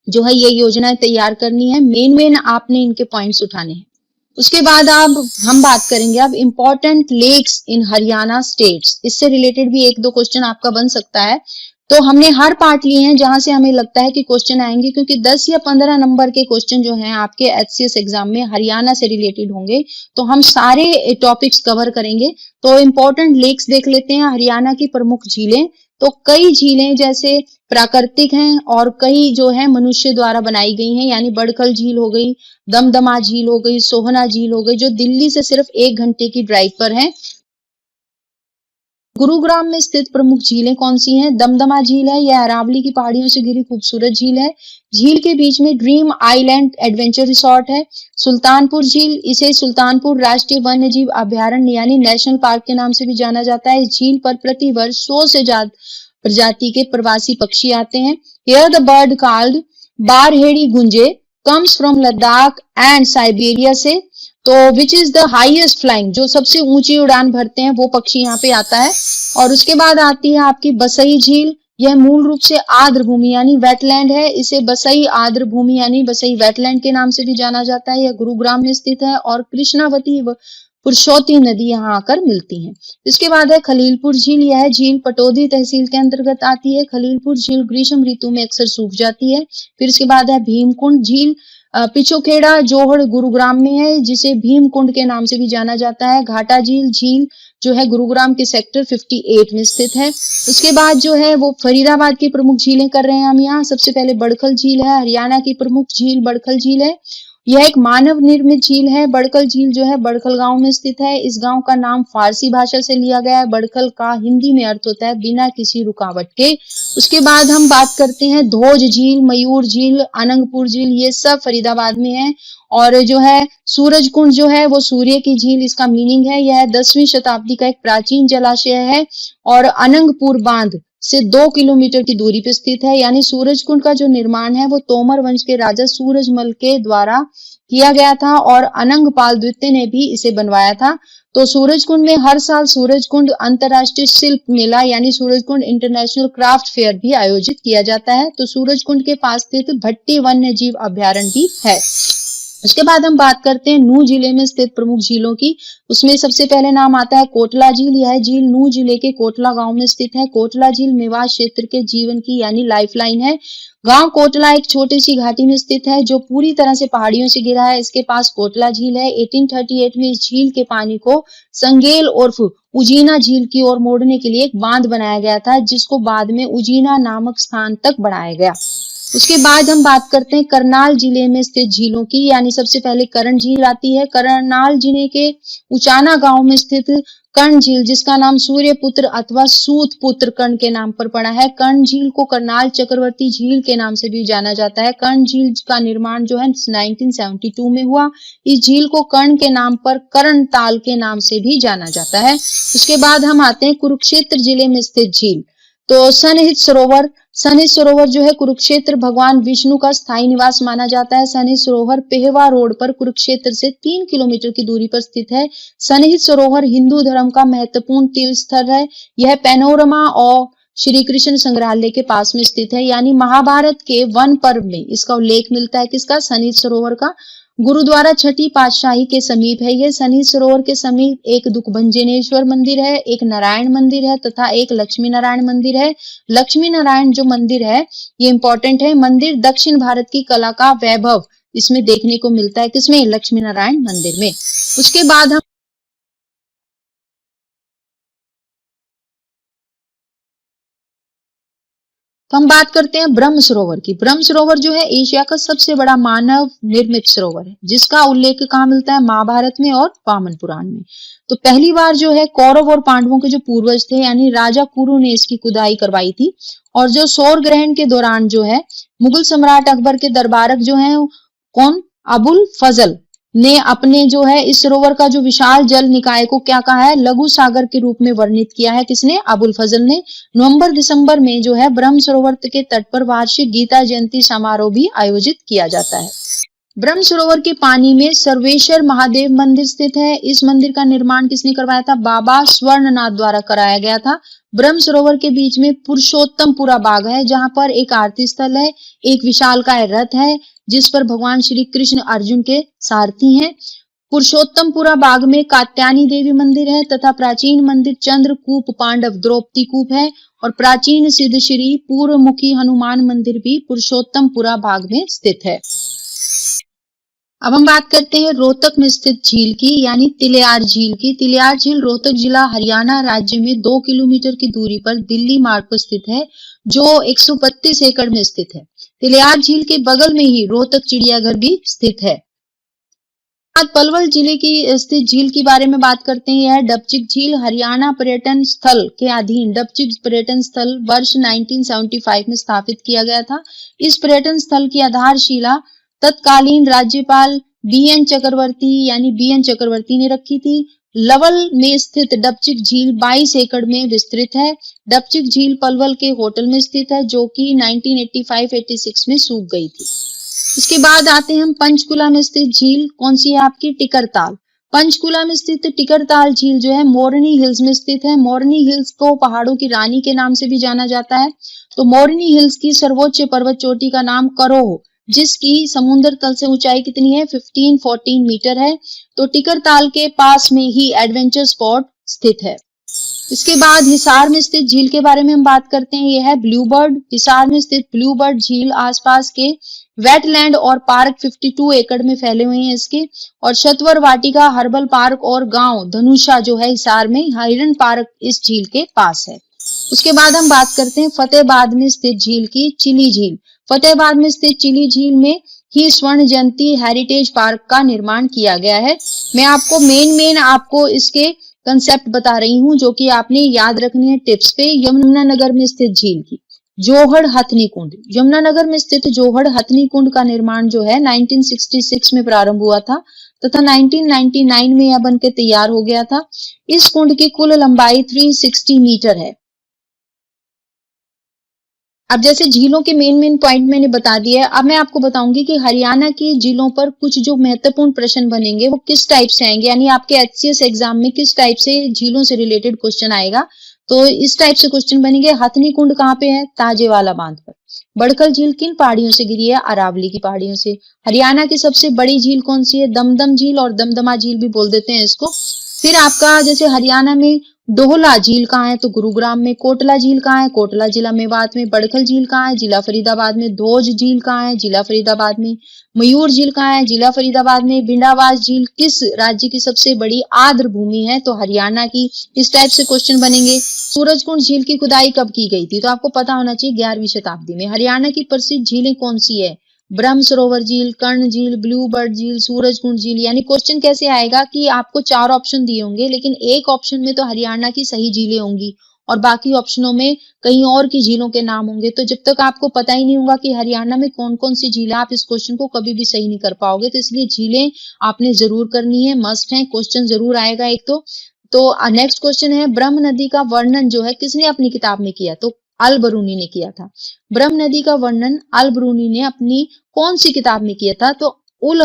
[SPEAKER 3] जो है ये योजनाएं तैयार करनी है। मेन आपने इनके पॉइंट्स उठाने हैं। उसके बाद अब हम बात करेंगे अब इम्पोर्टेंट लेक्स इन हरियाणा स्टेट्स। इससे रिलेटेड भी 1-2 क्वेश्चन आपका बन सकता है। तो हमने हर पार्ट लिए हैं जहां से हमें लगता है कि क्वेश्चन आएंगे, क्योंकि 10 या 15 नंबर के क्वेश्चन जो हैं आपके एचसीएस एग्जाम में हरियाणा से रिलेटेड होंगे। तो हम सारे टॉपिक्स कवर करेंगे। तो इम्पोर्टेंट लेक्स देख लेते हैं। हरियाणा की प्रमुख झीलें, तो कई झीलें जैसे प्राकृतिक हैं और कई जो है मनुष्य द्वारा बनाई गई हैं, यानी बड़खल झील हो गई, दमदमा झील हो गई, सोहना झील हो गई जो दिल्ली से सिर्फ 1 घंटे की ड्राइव पर है। गुरुग्राम में स्थित प्रमुख झीलें कौन सी हैं? दमदमा झील है, यह अरावली की पहाड़ियों से घिरी खूबसूरत झील है। झील के बीच में ड्रीम आइलैंड एडवेंचर रिसोर्ट है। सुल्तानपुर झील, इसे सुल्तानपुर राष्ट्रीय वन्य जीव अभ्यारण्य यानी नेशनल पार्क के नाम से भी जाना जाता है। इस झील पर प्रति वर्ष 100 से ज्यादा प्रजाति के प्रवासी पक्षी आते हैं। Here the bird called Barheri गुंजे comes from Ladakh and Siberia से। तो विच इज द हाईएस्ट फ्लाइंग, जो सबसे ऊंची उड़ान भरते हैं वो पक्षी यहाँ पे आता है। और उसके बाद आती है आपकी बसई झील। यह मूल रूप से आर्द्र भूमि यानी वेटलैंड है। इसे बसई आर्द्र भूमि यानी बसई वेटलैंड के नाम से भी जाना जाता है। यह गुरुग्राम में स्थित है और कृष्णावती पुरुषोत्ती नदी यहाँ आकर मिलती है। इसके बाद है खलीलपुर झील। यह झील पटौदी तहसील के अंतर्गत आती है। खलीलपुर झील ग्रीष्म ऋतु में अक्सर सूख जाती है। फिर इसके बाद है भीमकुंड झील, पिछोखेड़ा जोहड़ गुरुग्राम में है, जिसे भीमकुंड के नाम से भी जाना जाता है। घाटा झील जो है गुरुग्राम के सेक्टर 58 में स्थित है। उसके बाद जो है वो फरीदाबाद की प्रमुख झीलें कर रहे हैं हम यहाँ। सबसे पहले बड़खल झील है, हरियाणा की प्रमुख झील बड़खल झील है। यह एक मानव निर्मित झील है। बड़कल झील जो है बड़कल गांव में स्थित है। इस गांव का नाम फारसी भाषा से लिया गया है। बड़कल का हिंदी में अर्थ होता है बिना किसी रुकावट के। उसके बाद हम बात करते हैं धोज झील, मयूर झील, अनंगपुर झील, ये सब फरीदाबाद में है। और जो है सूरज कुंड जो है वो सूर्य की झील इसका मीनिंग है। यह 10वीं शताब्दी का एक प्राचीन जलाशय है और अनंगपुर बांध से 2 किलोमीटर की दूरी पर स्थित है। यानी सूरज कुंड का जो निर्माण है वो तोमर वंश के राजा सूरजमल के द्वारा किया गया था और अनंगपाल द्वितीय ने भी इसे बनवाया था। तो सूरजकुंड में हर साल सूरजकुंड अंतरराष्ट्रीय शिल्प मेला यानी सूरजकुंड इंटरनेशनल क्राफ्ट फेयर भी आयोजित किया जाता है। तो सूरजकुंड के पास स्थित भट्टी वन्य जीव अभ्यारण्य भी है। उसके बाद हम बात करते हैं नूह जिले में स्थित प्रमुख झीलों की। उसमें सबसे पहले नाम आता है कोटला झील। यह झील नूह जिले के कोटला गांव में स्थित है। कोटला झील मेवात क्षेत्र के जीवन की यानी लाइफलाइन है। गांव कोटला एक छोटी सी घाटी में स्थित है जो पूरी तरह से पहाड़ियों से घिरा है। इसके पास कोटला झील है। 1838 में इस झील के पानी को संगेल उर्फ उजीना झील की ओर मोड़ने के लिए एक बांध बनाया गया था, जिसको बाद में उजीना नामक स्थान तक बढ़ाया गया। उसके बाद हम बात करते हैं करनाल जिले में स्थित झीलों की। यानी सबसे पहले कर्ण झील आती है। करनाल जिले के उचाना गांव में स्थित कर्ण झील, जिसका नाम सूर्य पुत्र अथवा सूत पुत्र कर्ण के नाम पर पड़ा है। कर्ण झील को करनाल चक्रवर्ती झील के नाम से भी जाना जाता है। कर्ण झील का निर्माण जो है 1972 में हुआ। इस झील को कर्ण के नाम पर कर्ण ताल के नाम से भी जाना जाता है। उसके बाद हम आते हैं कुरुक्षेत्र जिले में स्थित झील। तो सनहित सरोवर जो है कुरुक्षेत्र भगवान विष्णु का स्थायी निवास माना जाता है। सनहित सरोवर पेहवा रोड पर कुरुक्षेत्र से 3 किलोमीटर की दूरी पर स्थित है। सनहित सरोवर हिंदू धर्म का महत्वपूर्ण तीर्थ स्थल है। यह पैनोरमा और श्री कृष्ण संग्रहालय के पास में स्थित है। यानी महाभारत के वन पर्व में इसका उल्लेख मिलता है। किसका? सनहित सरोवर का। गुरुद्वारा छठी पातशाही के समीप है। यह सनहित सरोवर के समीप एक दुखभंजनेश्वर मंदिर है, एक नारायण मंदिर है तथा एक लक्ष्मी नारायण मंदिर है। लक्ष्मी नारायण जो मंदिर है ये इंपॉर्टेंट है। मंदिर दक्षिण भारत की कला का वैभव इसमें देखने को मिलता है। किसमें? लक्ष्मी नारायण मंदिर में। उसके बाद हम बात करते हैं ब्रह्म सरोवर की। ब्रह्म सरोवर जो है एशिया का सबसे बड़ा मानव निर्मित सरोवर है, जिसका उल्लेख कहाँ मिलता है? महाभारत में और वामन पुराण में। तो पहली बार जो है कौरव और पांडवों के जो पूर्वज थे यानी राजा कुरु ने इसकी खुदाई करवाई थी। और जो सौर ग्रहण के दौरान जो है मुगल सम्राट अकबर के दरबारक जो है कौन? अबुल फजल ने अपने जो है इस सरोवर का जो विशाल जल निकाय को क्या कहा है? लघु सागर के रूप में वर्णित किया है। किसने? अबुल फजल ने। नवंबर दिसंबर में जो है ब्रह्म सरोवर के तट पर वार्षिक गीता जयंती समारोह भी आयोजित किया जाता है। ब्रह्म सरोवर के पानी में सर्वेश्वर महादेव मंदिर स्थित है। इस मंदिर का निर्माण किसने करवाया था? बाबा स्वर्णनाथ द्वारा कराया गया था। ब्रह्म सरोवर के बीच में पुरुषोत्तमपुरा बाग है, जहां पर एक आरती स्थल है, एक विशालकाय रथ है जिस पर भगवान श्री कृष्ण अर्जुन के सारथी हैं। पुरुषोत्तमपुरा बाग में कात्यायनी देवी मंदिर है तथा प्राचीन मंदिर चंद्रकूप पांडव द्रौपदी कूप है। और प्राचीन सिद्ध श्री पूर्वमुखी हनुमान मंदिर भी पुरुषोत्तमपुरा बाग में स्थित है। अब हम बात करते हैं रोहतक में स्थित झील की यानी तिलियार झील की। तिलियार झील रोहतक जिला हरियाणा राज्य में 2 किलोमीटर की दूरी पर दिल्ली मार्ग पर स्थित है, जो 132 एकड़ में स्थित है। तिलियार झील के बगल में ही रोहतक चिड़ियाघर भी स्थित है। आज पलवल जिले की स्थित झील के बारे में बात करते हैं। यह डबचिक झील हरियाणा पर्यटन स्थल के अधीन डबचिक पर्यटन स्थल वर्ष 1975 में स्थापित किया गया था। इस पर्यटन स्थल की आधारशिला तत्कालीन राज्यपाल बीएन चक्रवर्ती ने रखी थी। लवल में स्थित डबचिक झील 22 एकड़ में विस्तृत है। डबचिक झील पलवल के होटल में स्थित है, जो कि 1985-86 में सूख गई थी। इसके बाद आते हैं हम पंचकुला में स्थित झील। कौन सी है आपकी? टिकरताल। पंचकुला में स्थित टिकरताल झील जो है मोरनी हिल्स में स्थित है। मोरनी हिल्स को पहाड़ों की रानी के नाम से भी जाना जाता है। तो मोरनी हिल्स की सर्वोच्च पर्वत चोटी का नाम करोह, जिसकी समुद्र तल से ऊंचाई कितनी है? 1514 मीटर है। तो टिकरताल के पास में ही एडवेंचर स्पॉट स्थित है। इसके बाद हिसार में स्थित झील के बारे में हम बात करते हैं। यह है ब्लूबर्ड। हिसार में स्थित ब्लूबर्ड झील आसपास के वेटलैंड और पार्क 52 एकड़ में फैले हुए हैं इसके। और शतवर वाटिका, हर्बल पार्क और गांव धनुषा जो है हिसार में, हिरन पार्क इस झील के पास है। उसके बाद हम बात करते हैं फतेहाबाद में स्थित झील की, चिली झील। फतेहाबाद में स्थित चिली झील में ही स्वर्ण जयंती हेरिटेज पार्क का निर्माण किया गया है। मैं आपको मेन आपको इसके कंसेप्ट बता रही हूँ जो कि आपने याद रखनी है टिप्स पे। यमुनानगर में स्थित झील की जोहड़ हथनी कुंड, यमुनानगर में स्थित जोहड़ हथनी कुंड का निर्माण जो है 1966 में प्रारंभ हुआ था तथा 1999 में यह बनकर तैयार हो गया था। इस कुंड की कुल लंबाई 360 मीटर है। अब जैसे झीलों के मेन पॉइंट मैंने बता दिया है, अब मैं आपको बताऊंगी कि हरियाणा की झीलों पर कुछ जो महत्वपूर्ण प्रश्न बनेंगे वो किस टाइप से आएंगे, यानी आपके एचसीएस एग्जाम में किस टाइप से झीलों से रिलेटेड क्वेश्चन आएगा। तो इस टाइप से क्वेश्चन बनेंगे। हथनी कुंड कहाँ पे है? ताजेवाला बांध पर। बड़खल झील किन पहाड़ियों से गिरी है? अरावली की पहाड़ियों से। हरियाणा की सबसे बड़ी झील कौन सी है? दमदम झील, और दमदमा झील भी बोल देते हैं इसको। फिर आपका जैसे हरियाणा में डोहला झील कहाँ है? तो गुरुग्राम में। कोटला झील कहाँ है? कोटला जिला मेवात में। बड़खल झील कहाँ है? जिला फरीदाबाद में। धोज झील कहाँ है? जिला फरीदाबाद में। मयूर झील कहाँ है? जिला फरीदाबाद में। बिंडावास झील किस राज्य की सबसे बड़ी आर्द्र भूमि है? तो हरियाणा की। इस टाइप से क्वेश्चन बनेंगे। सूरजकुंड झील की खुदाई कब की गई थी? तो आपको पता होना चाहिए 11वीं शताब्दी में। हरियाणा की प्रसिद्ध झीलें कौन सी है? ब्रह्म सरोवर झील, कर्ण झील, ब्लू बर्ड झील, सूरजकुंड झील। यानी क्वेश्चन कैसे आएगा कि आपको 4 ऑप्शन दिए होंगे, लेकिन एक ऑप्शन में तो हरियाणा की सही झीलें होंगी और बाकी ऑप्शनों में कहीं और की झीलों के नाम होंगे। तो जब तक आपको पता ही नहीं होगा कि हरियाणा में कौन कौन सी झीलें, आप इस क्वेश्चन को कभी भी सही नहीं कर पाओगे। तो इसलिए झीलें आपने जरूर करनी है, मस्ट है, क्वेश्चन जरूर आएगा एक तो नेक्स्ट क्वेश्चन है, ब्रह्म नदी का वर्णन जो है किसने अपनी किताब में किया? तो अल बरूनी ने किया था। ब्रह्म नदी का वर्णन अल बरूनी ने अपनी कौन सी किताब में किया था? तो उल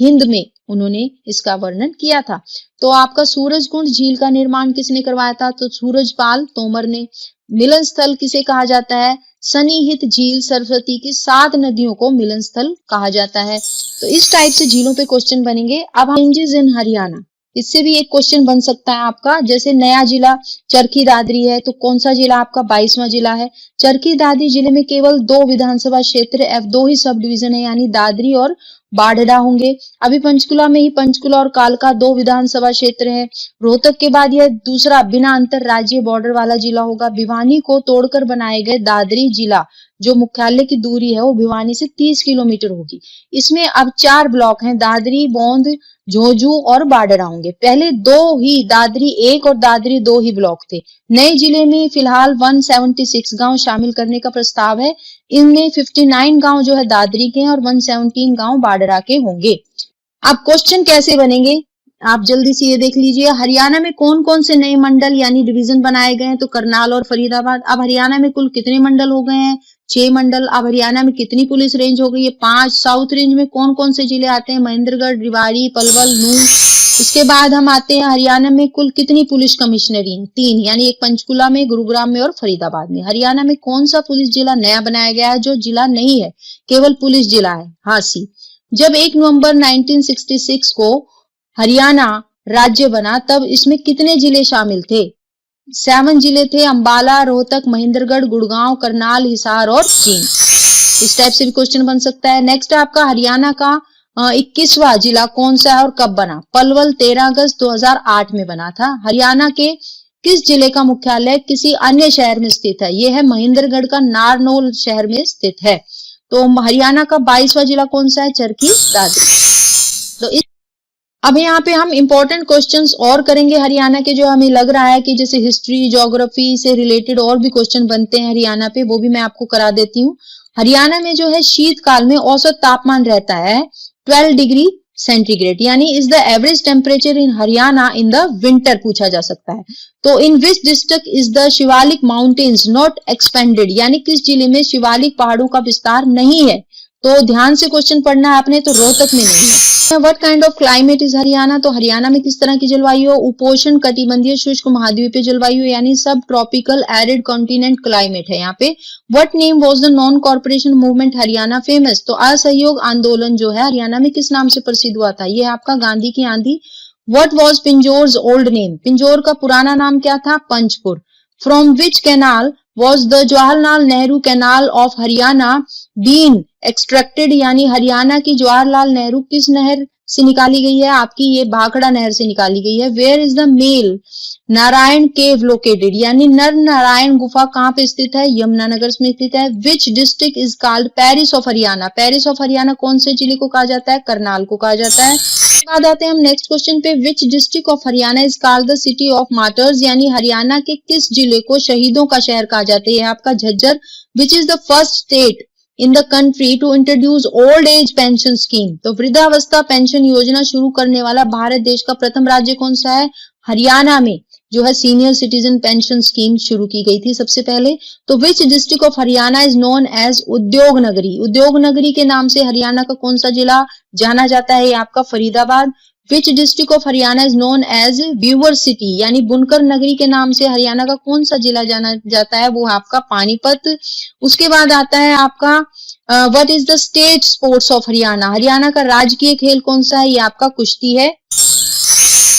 [SPEAKER 3] हिंद में उन्होंने इसका वर्णन किया था। तो आपका सूरजकुंड झील का निर्माण किसने करवाया था? तो सूरजपाल तोमर ने। मिलन स्थल किसे कहा जाता है? सन्निहित झील सरस्वती की 7 नदियों को मिलन स्थल कहा जाता है। तो इस टाइप से झीलों पे क्वेश्चन बनेंगे। अब रेंजेस इन हरियाणा, इससे भी एक क्वेश्चन बन सकता है आपका। जैसे नया जिला चरखी दादरी है, तो कौन सा जिला आपका 22वां जिला है। चरखी दादरी जिले में केवल 2 विधानसभा क्षेत्र F 2 ही सब डिवीजन है, यानी दादरी और बाढ़डा होंगे। अभी पंचकुला में ही पंचकुला और कालका 2 विधानसभा क्षेत्र है। रोहतक के बाद यह दूसरा बिना अंतर राज्य बॉर्डर वाला जिला होगा। भिवानी को तोड़कर बनाए गए दादरी जिला जो मुख्यालय की दूरी है वो भिवानी से 30 किलोमीटर होगी। इसमें अब 4 ब्लॉक हैं, दादरी, बौंद, झोझू और बाडरा होंगे। पहले 2 ही दादरी 1 और दादरी 2 ही ब्लॉक थे। नए जिले में फिलहाल 176 गांव शामिल करने का प्रस्ताव है। इनमें 59 गांव जो है दादरी के हैं और 117 गांव बाडरा के होंगे। अब क्वेश्चन कैसे बनेंगे आप जल्दी से ये देख लीजिए। हरियाणा में कौन कौन से नए मंडल यानी डिवीजन बनाए गए हैं? तो करनाल और फरीदाबाद। अब हरियाणा में कुल कितने मंडल हो गए हैं? 6 मंडल। अब हरियाणा में कितनी पुलिस रेंज हो गई है? 5। साउथ रेंज में कौन कौन से जिले आते हैं? महेंद्रगढ़, रेवाड़ी, पलवल, नूंह। इसके बाद हम आते हैं हरियाणा में कुल कितनी पुलिस कमिश्नरी हैं? 3, यानी एक पंचकुला में, गुरुग्राम में और फरीदाबाद में। हरियाणा में कौन सा पुलिस जिला नया बनाया गया है जो जिला नहीं है, केवल पुलिस जिला है? हांसी। जब 1 नवंबर 1966 को हरियाणा राज्य बना तब इसमें कितने जिले शामिल थे? 7 जिले थे, अंबाला, रोहतक, महेंद्रगढ़, गुड़गांव, करनाल, हिसार और जींद। इस टाइप से भी क्वेश्चन बन सकता है। नेक्स्ट आपका हरियाणा का 21वां जिला कौन सा है और कब बना? पलवल 13 अगस्त 2008 में बना था। हरियाणा के किस जिले का मुख्यालय किसी अन्य शहर में स्थित है? यह है महेंद्रगढ़ का नारनौल शहर में स्थित है। तो हरियाणा का 22वां जिला कौन सा है? चरखी दादरी। तो इस अब यहाँ पे हम इंपॉर्टेंट क्वेश्चंस और करेंगे हरियाणा के, जो हमें लग रहा है कि जैसे हिस्ट्री, ज्योग्राफी से रिलेटेड और भी क्वेश्चन बनते हैं हरियाणा पे, वो भी मैं आपको करा देती हूँ। हरियाणा में जो है शीतकाल में औसत तापमान रहता है 12 डिग्री सेंटीग्रेड, यानी is the average temperature in Haryana in the winter पूछा जा सकता है। तो in which district is the Shivalik mountains not expanded, यानी किस जिले में शिवालिक पहाड़ों का विस्तार नहीं है? तो ध्यान से क्वेश्चन पढ़ना है आपने, तो रोहतक में नहीं है। What kind of climate is Haryana? तो हरियाणा में किस तरह की जलवायु है? उपोष्ण कटिबंधीय शुष्क महाद्वीपीय जलवायु, यानी सब ट्रॉपिकल एरिड कॉन्टिनेंट क्लाइमेट है यहाँ पे। What name was the non corporation movement Haryana famous? तो असहयोग आंदोलन जो है हरियाणा में किस नाम से प्रसिद्ध हुआ था? ये है आपका गांधी की आंधी। What was Pinjore's old name? Pinjore का पुराना नाम क्या था? Panchpur. From which canal was the Jawaharlal Nehru canal of Haryana been extracted, यानी हरियाणा की जवाहरलाल नेहरू किस नहर से निकाली गई है, आपकी ये भाखड़ा नहर से निकाली गई है। Where is the male Narayan cave located, यानी नर नारायण गुफा कहाँ पे स्थित है, यमुनानगर में स्थित है। विच district is called Paris of Haryana, Paris of Haryana कौन से जिले को कहा जाता है, करनाल को कहा जाता है। उसके बाद आते हैं हम नेक्स्ट क्वेश्चन पे, विच district of Haryana is called the city of martyrs, यानी हरियाणा के किस जिले को शहीदों का शहर कहा जाता है, आपका Jhajjar. Which is the first state in the country to introduce old age pension scheme, तो वृद्धावस्था पेंशन योजना शुरू करने वाला भारत देश का प्रथम राज्य कौन सा है, हरियाणा में जो है सीनियर सिटीजन पेंशन स्कीम शुरू की गई थी सबसे पहले। तो which district of Haryana is known as उद्योग नगरी, उद्योग नगरी के नाम से हरियाणा का कौन सा जिला जाना जाता है, आपका Faridabad. Which district of Haryana is known as weaver city, यानी बुनकर नगरी के नाम से हरियाणा का कौन सा जिला जाना जाता है, वो आपका पानीपत। उसके बाद आता है आपका what is the state sports of Haryana, Haryana का राजकीय खेल कौन सा है, ये आपका कुश्ती है।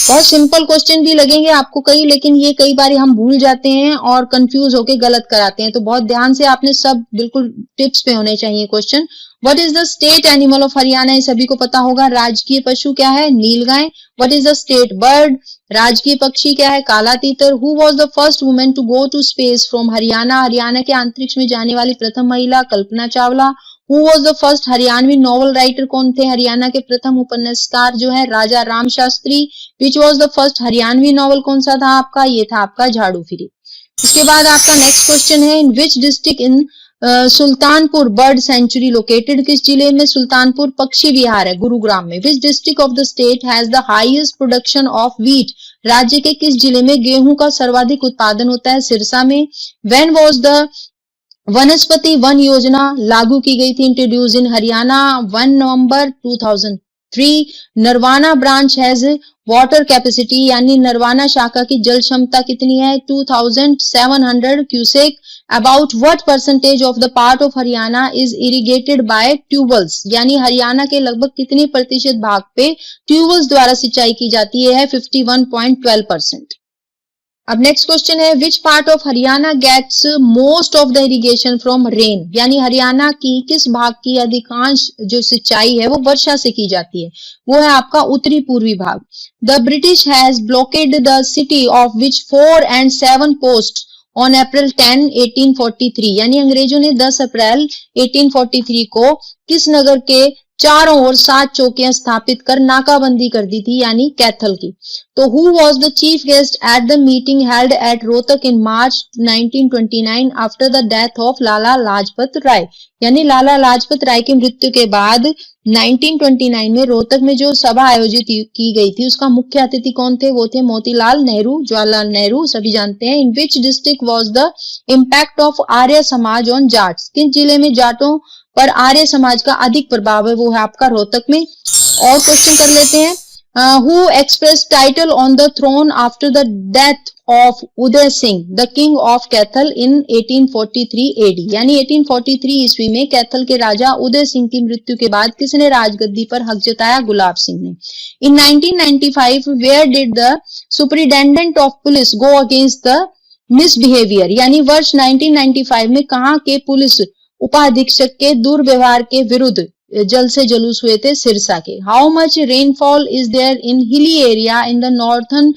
[SPEAKER 3] बहुत सिंपल क्वेश्चन भी लगेंगे आपको कई, लेकिन ये कई बार हम भूल जाते हैं और कंफ्यूज होके गलत कराते हैं, तो बहुत ध्यान से आपने सब बिल्कुल टिप्स पे होने चाहिए question. What is the state animal of Haryana, ये सभी को पता होगा, राजकीय पशु क्या है, नीलगाय। What is the state bird, राजकीय पक्षी क्या है, काला तीतर। Who was the first women to go to space from Haryana, Haryana के अंतरिक्ष में जाने वाली प्रथम महिला Kalpana Chawla. Who was the first Haryanvi novel writer, कौन थे हरियाणा के प्रथम उपन्यासकार जो है, राजा Ram Shastri. Which was the first Haryanvi novel कौन सा था आपका, ये था आपका झाड़ू फिरी। उसके बाद आपका नेक्स्ट क्वेश्चन है, in which district in Sultanpur bird sanctuary located, किस जिले में सुल्तानपुर पक्षी विहार है, गुरुग्राम में। Which district of the state has the highest production of wheat, राज्य के किस जिले में गेहूं का सर्वाधिक उत्पादन होता है, सिरसा में। व्हेन वाज द वनस्पति वन योजना लागू की गई थी, इंट्रोड्यूस इन हरियाणा, 1 नवंबर 2003। Narwana branch has water capacity, यानी नरवाना शाखा की जल क्षमता कितनी है, 2700 cusec. About what percentage of the part of Haryana is irrigated by tubewells, यानी हरियाणा के लगभग कितने प्रतिशत भाग पे ट्यूबवेल्स द्वारा सिंचाई की जाती है, 51.12%। अब नेक्स्ट क्वेश्चन है, which part of Haryana gets most of the irrigation from rain, यानी हरियाणा की किस भाग की अधिकांश जो सिंचाई है वो वर्षा से की जाती है, वो है आपका उत्तरी पूर्वी भाग। The British has blockade the city of which 4 and 7 post on April 10, 1843, यानी अंग्रेजों ने 10 अप्रैल 1843 को किस नगर के चारों ओर 7 चौकियां स्थापित कर नाकाबंदी कर दी थी, यानी कैथल की। तो who was the chief guest at the meeting held at Rohtak in March 1929 after the death of Lala Lajpat Rai, यानी लाला लाजपत राय की मृत्यु के बाद 1929 में रोहतक में जो सभा आयोजित की गई थी उसका मुख्य अतिथि कौन थे, वो थे मोतीलाल नेहरू, जवाहरलाल नेहरू, सभी जानते हैं। In which district was the impact of Arya Samaj on Jats, किस जिले में जाटों पर आर्य समाज का अधिक प्रभाव है, वो है आपका रोहतक में। और क्वेश्चन कर लेते हैं, who express title on the throne after the death of Uday Singh the king of Kaithal in 1843 AD, यानी 1843 ईस्वी में कैथल के राजा उदय सिंह की मृत्यु के बाद किसने राजगद्दी पर हक जताया, गुलाब सिंह ने। In 1995 where did the superintendent of police go against the misbehaviour, यानी वर्ष 1995 में कहां के पुलिस उपाधीक्षक के दुर्व्यवहार के विरुद्ध जल से जुलूस हुए थे, सिरसा के। How much rainfall is there in hilly area in the northern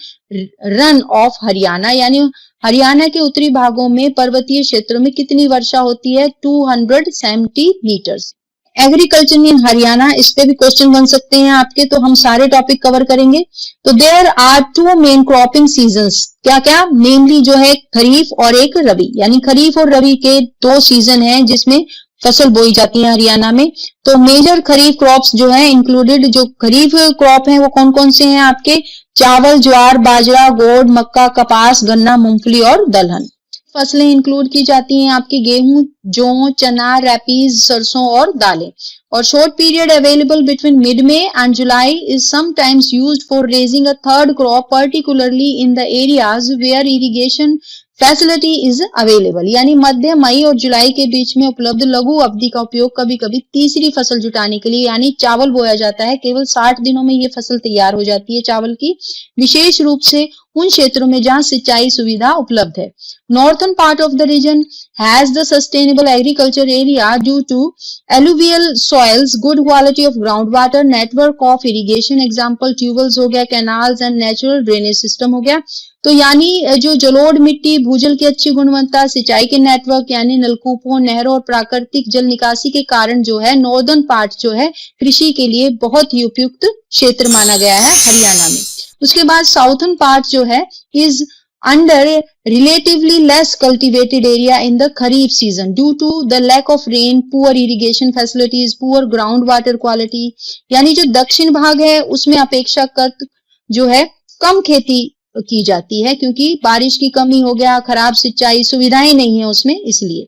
[SPEAKER 3] run of Haryana, यानी हरियाणा के उत्तरी भागों में पर्वतीय क्षेत्रों में कितनी वर्षा होती है, 270 मीटर्स। एग्रीकल्चर इन हरियाणा, इस पे भी क्वेश्चन बन सकते हैं आपके, तो हम सारे टॉपिक कवर करेंगे। तो there are 2 main cropping seasons, क्या क्या, नेमली जो है खरीफ और एक रबी, यानी खरीफ और रबी के 2 सीजन हैं जिसमें फसल बोई जाती है हरियाणा में। तो मेजर खरीफ क्रॉप्स जो है इंक्लूडेड, जो खरीफ क्रॉप है वो कौन कौन से हैं आपके, चावल, ज्वार, बाजरा, गोड़, मक्का, कपास, गन्ना, मूंगफली और दलहन। फसलें इंक्लूड की जाती हैं आपकी गेहूं, जौ, चना, रैपीज, सरसों और दालें। और short period available between mid May and July is sometimes used for raising a third crop, particularly in the areas where irrigation facility is available, यानी मध्य मई और जुलाई के बीच में उपलब्ध लघु अवधि का उपयोग कभी कभी तीसरी फसल जुटाने के लिए यानी चावल बोया जाता है। केवल 60 दिनों में ये फसल तैयार हो जाती है चावल की, विशेष रूप से उन क्षेत्रों में जहां सिंचाई सुविधा उपलब्ध है। Northern part of the region has the sustainable agriculture area due to alluvial soils, good quality of ground water, network of irrigation, example tubewells हो गया, canals and natural drainage system हो गया। तो यानी जो जलोढ़ मिट्टी, भूजल की अच्छी गुणवत्ता, सिंचाई के नेटवर्क यानी नलकूपों, नहरों और प्राकृतिक जल निकासी के कारण जो है नॉर्दर्न पार्ट जो है कृषि के लिए बहुत ही उपयुक्त क्षेत्र माना गया है हरियाणा में। उसके बाद साउथर्न पार्ट जो है is under relatively less cultivated area in the kharif season due to the lack of rain, poor irrigation facilities, poor ground water quality. यानी जो दक्षिण भाग है उसमें अपेक्षाकृत जो है कम खेती की जाती है क्योंकि बारिश की कमी हो गया, खराब सिंचाई सुविधाएं नहीं है उसमें, इसलिए।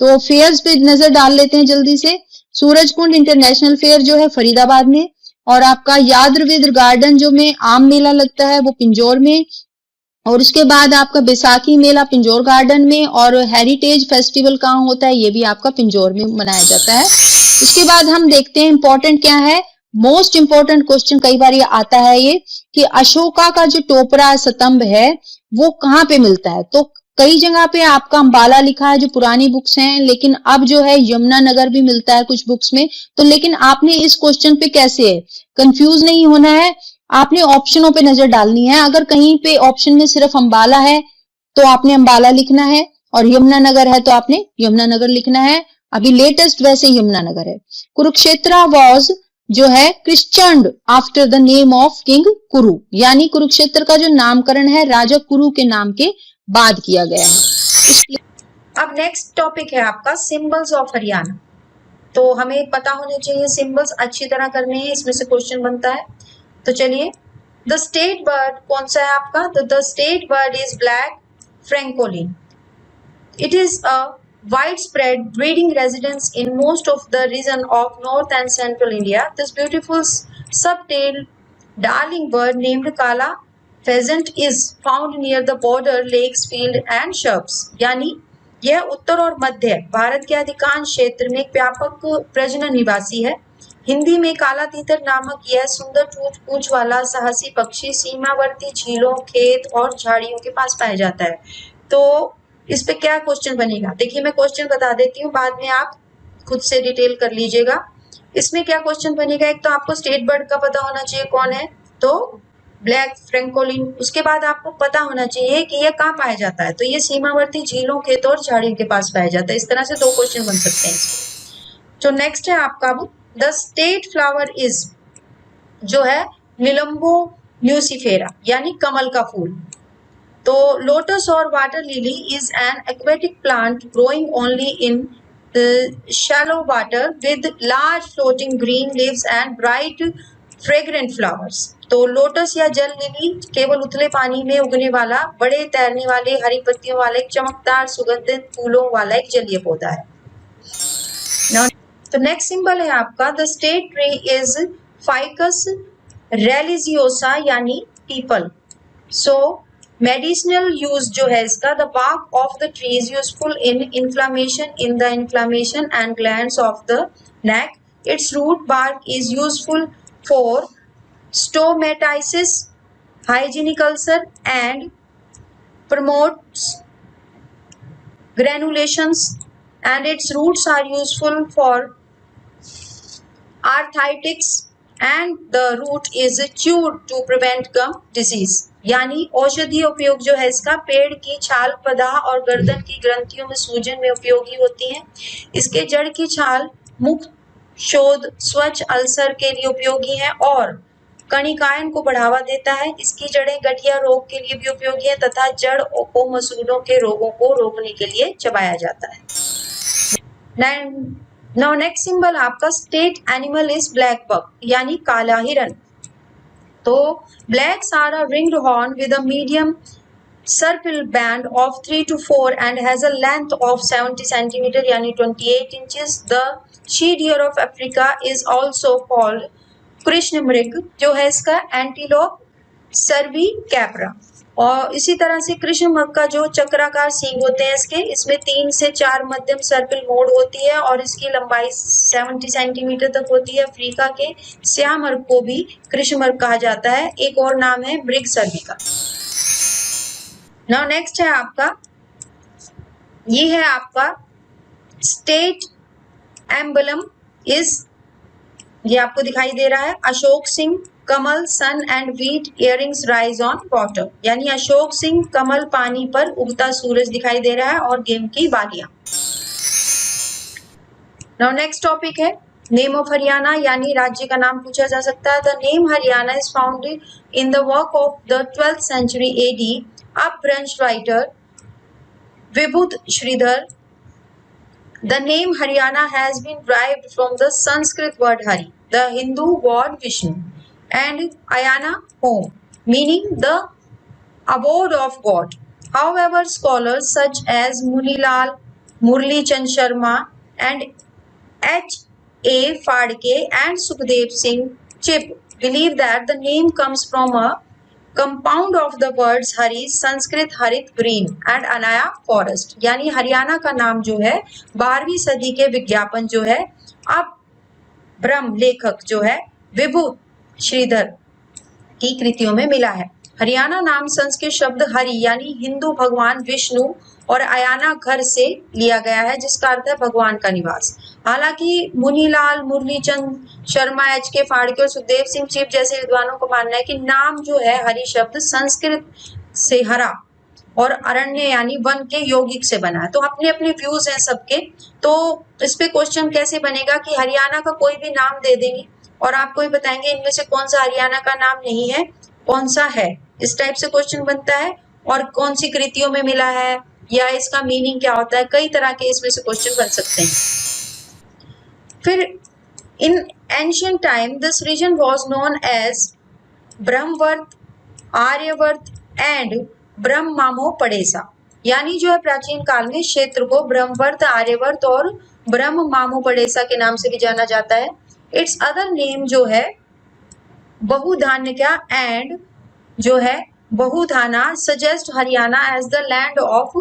[SPEAKER 3] तो फेयर्स पे नजर डाल लेते हैं जल्दी से। सूरजकुंड इंटरनेशनल फेयर जो है फरीदाबाद में, और आपका यादृविद गार्डन जो में आम मेला लगता है वो पिंजौर में, और उसके बाद आपका बैसाखी मेला पिंजौर गार्डन में, और हेरिटेज फेस्टिवल कहाँ होता है ये भी आपका पिंजौर में मनाया जाता है। उसके बाद हम देखते हैं इंपॉर्टेंट क्या है, मोस्ट इंपॉर्टेंट क्वेश्चन कई बार ये आता है ये कि अशोका का जो टोपरा स्तंभ है वो कहाँ पे मिलता है। तो कई जगह पे आपका अंबाला लिखा है जो पुरानी बुक्स हैं, लेकिन अब जो है यमुनानगर भी मिलता है कुछ बुक्स में। तो लेकिन आपने इस क्वेश्चन पे कैसे है कंफ्यूज नहीं होना है, आपने ऑप्शनों पे नजर डालनी है। अगर कहीं पे ऑप्शन में सिर्फ अंबाला है तो आपने अंबाला लिखना है, और यमुनानगर है तो आपने यमुनानगर लिखना है। अभी लेटेस्ट वैसे यमुनानगर है। कुरुक्षेत्र वॉज जो है christened after the name of king Kuru, यानी कुरुक्षेत्र का जो नामकरण है राजा कुरु के नाम के बाद किया गया है।
[SPEAKER 2] अब नेक्स्ट टॉपिक है आपका सिंबल्स ऑफ हरियाणा। तो हमें पता होने चाहिए सिंबल्स, अच्छी तरह करने हैं, इसमें से क्वेश्चन बनता है। तो चलिए, द स्टेट बर्ड कौन सा है आपका, तो the state bird is black francolin. It is a widespread breeding residence in most of the region of north and central India. This beautiful subtailed darling bird named Kala pheasant is found near the border lakes, field and shrubs. यानी यह उत्तर और मध्य भारत के अधिकांश क्षेत्र में एक व्यापक प्रजनन निवासी है। हिंदी में काला तीतर नामक यह सुंदर पूंछ वाला साहसी पक्षी सीमावर्ती झीलों, खेत और झाड़ियों के पास पाया जाता है। तो इस पे क्या क्वेश्चन बनेगा, देखिए मैं क्वेश्चन बता देती हूँ, बाद में आप खुद से डिटेल कर लीजिएगा। इसमें क्या क्वेश्चन बनेगा, एक तो आपको स्टेट बर्ड का पता होना चाहिए कौन है, तो ब्लैक फ्रैंकोलिन। उसके बाद आपको पता होना चाहिए कि यह कहाँ पाया जाता है, तो ये सीमावर्ती झीलों, खेतों और झाड़ियों के पास पाया जाता है। इस तरह से दो क्वेश्चन बन सकते हैं। तो नेक्स्ट है आपका द स्टेट फ्लावर इज जो है निलंबो न्यूसिफेरा, यानी कमल का फूल। तो लोटस और water lily is an aquatic plant growing only in shallow water with large floating green leaves and bright fragrant flowers. तो लोटस या जल लिली केवल उथले पानी में उगने वाला, बड़े तैरने वाले हरी पत्तियों वाला एक चमकदार सुगंधित फूलों वाला एक जलीय पौधा है। तो नेक्स्ट सिंबल है आपका the state tree is ficus religiosa, यानी पीपल। सो मेडिसिनल यूज जो है इसका, the bark of the tree is useful in inflammation and glands of the neck. Its root bark is useful for stomatitis, hygienic ulcer and promotes granulations, and its roots are useful for arthritis and the root is chewed to prevent gum disease. यानी औषधीय उपयोग जो है इसका, पेड़ की छाल प्रदाह और गर्दन की ग्रंथियों में सूजन में उपयोगी होती है। इसके जड़ की छाल मुख शोध, स्वच्छ अल्सर के लिए उपयोगी है और कणिकायन को बढ़ावा देता है। इसकी जड़ें गठिया रोग के लिए भी उपयोगी है तथा जड़ को मसूड़ों के रोगों को रोकने के लिए चबाया जाता है। नाउ नेक्स्ट सिंबल आपका state animal is black buck, यानी काला हिरन। तो blacks are a ringed horn with a medium serpal band of 3 to 4 and has a length of 70 cm, यानी 28 inches. The she deer of Africa is also called Krishna मृग, जो है इसका एंटीलोप सर्वी कैपरा। और इसी तरह से कृष्ण मृग का जो चक्राकार सींग होते हैं इसके, इसमें 3 से 4 मध्यम सर्पिल मोड़ होती है और इसकी लंबाई 70 सेंटीमीटर तक होती है। अफ्रीका के श्याम मृग को भी कृष्ण मृग कहा जाता है। एक और नाम है मृग सर्विका। नाउ नेक्स्ट है आपका, ये है आपका स्टेट एम्बलम इज, ये आपको दिखाई दे रहा है, अशोक सिंह, कमल, sun and wheat earrings rise on water, यानी अशोक सिंह, कमल, पानी पर उगता सूरज दिखाई दे रहा है और गेम की बालियां। नाउ नेक्स्ट टॉपिक है नेम ऑफ हरियाणा, यानी राज्य का नाम पूछा जा सकता है। The name Haryana is founded in the work of the 12th century AD Apabhramsha writer Vibudh Shridhar. The name Haryana has been derived from the Sanskrit word Hari, the Hindu god Vishnu, and Ayana, home, meaning the abode of God. However, scholars such as Munilal, Murli Chand Sharma, and H.A. Phadke and Sukhdev Singh Chip believe that the name comes from a compound of the words hari, Sanskrit harit green and Anaya forest, यानी हरियाणा का नाम जो है 12वीं सदी के विज्ञापन जो है अब ब्रह्म लेखक जो है विभु श्रीधर की कृतियों में मिला है। हरियाणा नाम संस्कृत शब्द हरि यानी हिंदू भगवान विष्णु और अयाना घर से लिया गया है, जिसका अर्थ है भगवान का निवास। हालांकि मुनीलाल, मुरलीचंद शर्मा, H.K. फाड़के और सुखदेव सिंह चिप जैसे विद्वानों को मानना है कि नाम जो है हरि शब्द संस्कृत से हरा और अरण्य यानी वन के यौगिक से बना है। तो अपने अपने व्यूज हैं सबके। तो इस पे क्वेश्चन कैसे बनेगा कि हरियाणा का कोई भी नाम दे देंगे और आपको ही बताएंगे इनमें से कौन सा हरियाणा का नाम नहीं है, कौन सा है। इस टाइप से क्वेश्चन बनता है और कौन सी कृतियों में मिला है या इसका मीनिंग क्या होता है, कई तरह के इसमें से क्वेश्चन बन सकते हैं। फिर in ancient time this region was known as Brahmavarta, Aryavarta and ब्रह्मामो पड़ेसा, यानी जो है प्राचीन काल में क्षेत्र को ब्रह्मवर्त, आर्यवर्त और ब्रह्म मामो पड़ेसा के नाम से भी जाना जाता है। इट्स अदर नेम जो है बहुधान्यका एंड जो है Bahudhana suggest Haryana as the land of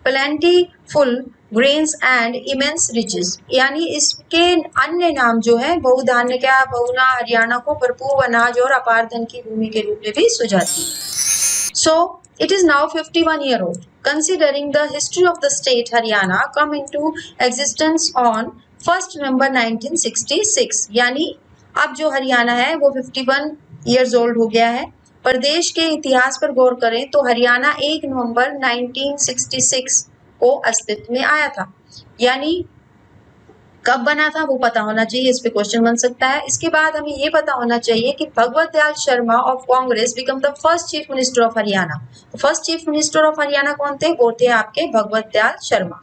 [SPEAKER 2] plentiful grains and immense riches, यानी इसके अन्य नाम जो है बहुधान्यका, बहुना हरियाणा को भरपूर अनाज और अपार धन की भूमि के रूप में भी सुझाती है। सो it is now 51 year old. Considering the history of the state Haryana come into existence on 1st November 1966, यानी अब जो हरियाणा है वो 51 years old हो गया है। प्रदेश के इतिहास पर गौर करें तो हरियाणा 1 नवंबर 1966 को अस्तित्व में आया था, यानी कब बना था वो पता होना चाहिए, इस पे क्वेश्चन बन सकता है। इसके बाद हमें ये पता होना चाहिए कि Bhagwat Dayal Sharma of Congress become the first chief minister of Haryana. तो first chief minister of Haryana कौन थे? वो थे आपके भगवत Dayal Sharma.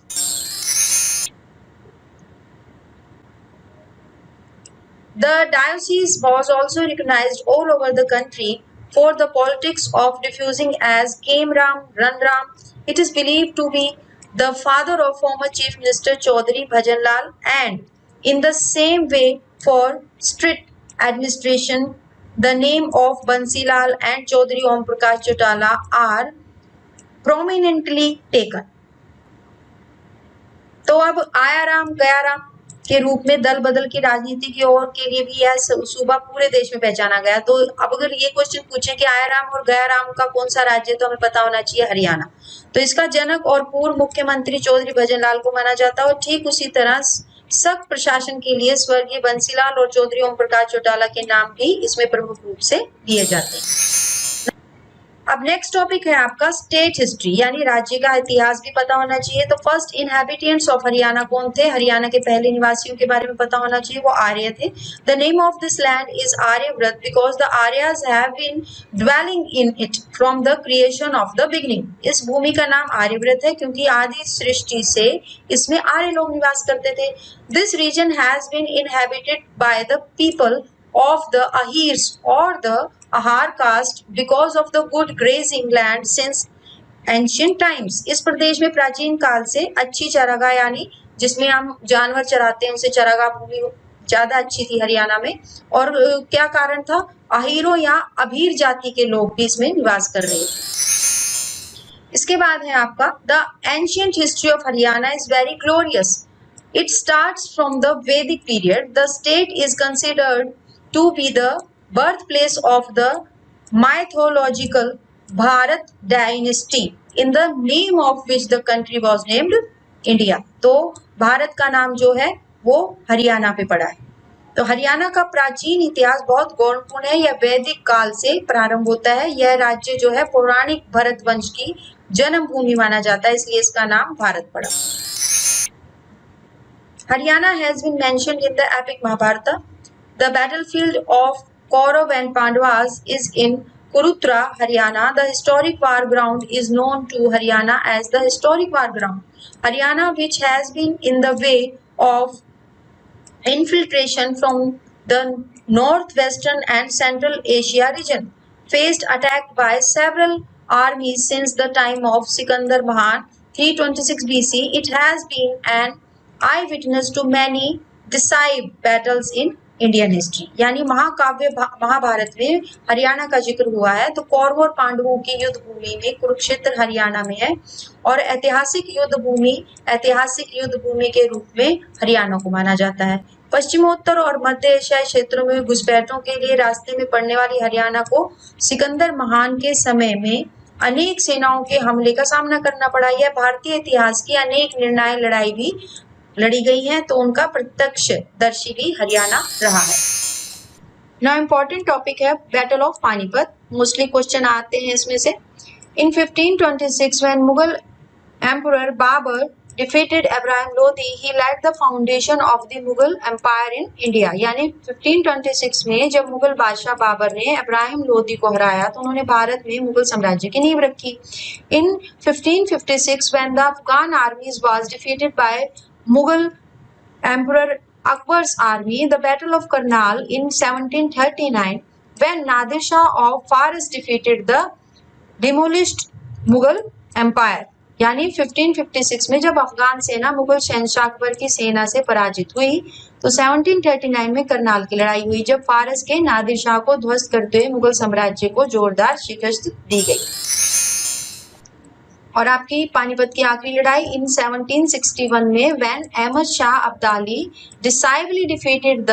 [SPEAKER 2] The diocese was also recognized all over the country for the politics of diffusing as Game Ram, Run Ram. It is believed to be the father of former Chief Minister Chaudhary Bhajan Lal, and in the same way for strict administration, the name of Bansi Lal and Chaudhary Om Prakash Chautala are prominently taken. तो अब आया राम गया राम के रूप में दल बदल की राजनीति की ओर के लिए भी यह सूबा पूरे देश में पहचाना गया। तो अब अगर ये क्वेश्चन पूछे कि आया राम और गया राम का कौन सा राज्य, तो हमें पता होना चाहिए हरियाणा। तो इसका जनक और पूर्व मुख्यमंत्री चौधरी भजन लाल को माना जाता है और ठीक उसी तरह सख्त प्रशासन के लिए स्वर्गीय बंसीलाल और चौधरी ओम प्रकाश चौटाला के नाम भी इसमें प्रमुख रूप से दिए जाते हैं। अब नेक्स्ट टॉपिक है आपका स्टेट हिस्ट्री, यानी राज्य का इतिहास भी पता होना चाहिए। तो फर्स्ट इनहैबिटेंट्स ऑफ हरियाणा कौन थे? हरियाणा के पहले निवासियों के बारे में पता होना चाहिए, वो आर्य थे। The name of this land is Aryavrat because the Aryas have been dwelling in it from the creation of the beginning. इस भूमि का नाम आर्यव्रत है क्योंकि आदि सृष्टि से इसमें आर्य लोग निवास करते थे। This region has been inhabited by the people of the Ahirs or the Ahar caste because of the good grazing land since ancient times. इस प्रदेश में प्राचीन काल से अच्छी चरागाह यानी जिसमें हम जानवर चराते हैं उसे चरागाह भूमि ज्यादा अच्छी थी हरियाणा में। और क्या कारण था? अहीरों या अभीर जाति के लोग भी इसमें निवास कर रहे थे। इसके बाद है आपका the ancient history of Haryana is very glorious. It starts from the Vedic period. The state is considered to be the birthplace of the mythological Bharat dynasty, in the name of which the country was named India. तो भारत का नाम जो है वो हरियाणा पे पड़ा है. तो हरियाणा का प्राचीन इतिहास बहुत गौरवपूर्ण है. यह वैदिक काल से प्रारंभ होता है. यह राज्य जो है पौराणिक भरत वंश की जन्म भूमि माना जाता है, इसलिए इसका नाम भारत पड़ा. Haryana has been mentioned in the epic Mahabharata. The battlefield of Kaurav and Pandavas is in Kurukshetra, Haryana. The historic war ground is known to Haryana as the historic war ground. Haryana, which has been in the way of infiltration from the northwestern and central Asia region, faced attack by several armies since the time of Sikandar Mahan 326 BC. It has been an eyewitness to many decisive battles in Indian history. यानी महाकाव्य महाभारत में हरियाणा का जिक्र हुआ है. तो कौरवों और पांडवों की युद्ध भूमि में कुरुक्षेत्र हरियाणा में है और ऐतिहासिक युद्ध भूमि के रूप में हरियाणा को माना जाता है. पश्चिमोत्तर और मध्य एशियाई क्षेत्रों में घुसपैठों के लिए रास्ते में पड़ने वाली हरियाणा को सिकंदर महान के समय में अनेक सेनाओं के हमले का सामना करना पड़ा. यह भारतीय इतिहास की अनेक निर्णायक लड़ाई भी लड़ी गई है, तो उनका प्रत्यक्षदर्शी भी हरियाणा रहा है. नाउ इम्पोर्टेंट टॉपिक है battle of Panipat. Mostly question आते हैं इसमें से. In 1526 when Mughal emperor Babur defeated Ibrahim Lodi, he laid the foundation of the Mughal Empire in India. यानी 1526 में जब मुगल बादशाह बाबर ने इब्राहिम लोदी को हराया तो उन्होंने भारत में मुगल साम्राज्य की नींव रखी. In 1556 when the Afghan armies was defeated by Mughal Emperor Akbar's army, the Battle of Karnal in 1739 when Nadir Shah of Fars defeated the demolished Mughal Empire. यानी 1556 में जब अफगान सेना मुगल शहंशाह अकबर की सेना से पराजित हुई तो 1739 में करनाल की लड़ाई हुई जब फारस के नादिर शाह को ध्वस्त करते हुए मुगल साम्राज्य को जोरदार शिकस्त दी गई. और आपकी पानीपत की आखिरी लड़ाई इन 1761 में when Ahmad Shah Abdali decisively defeated the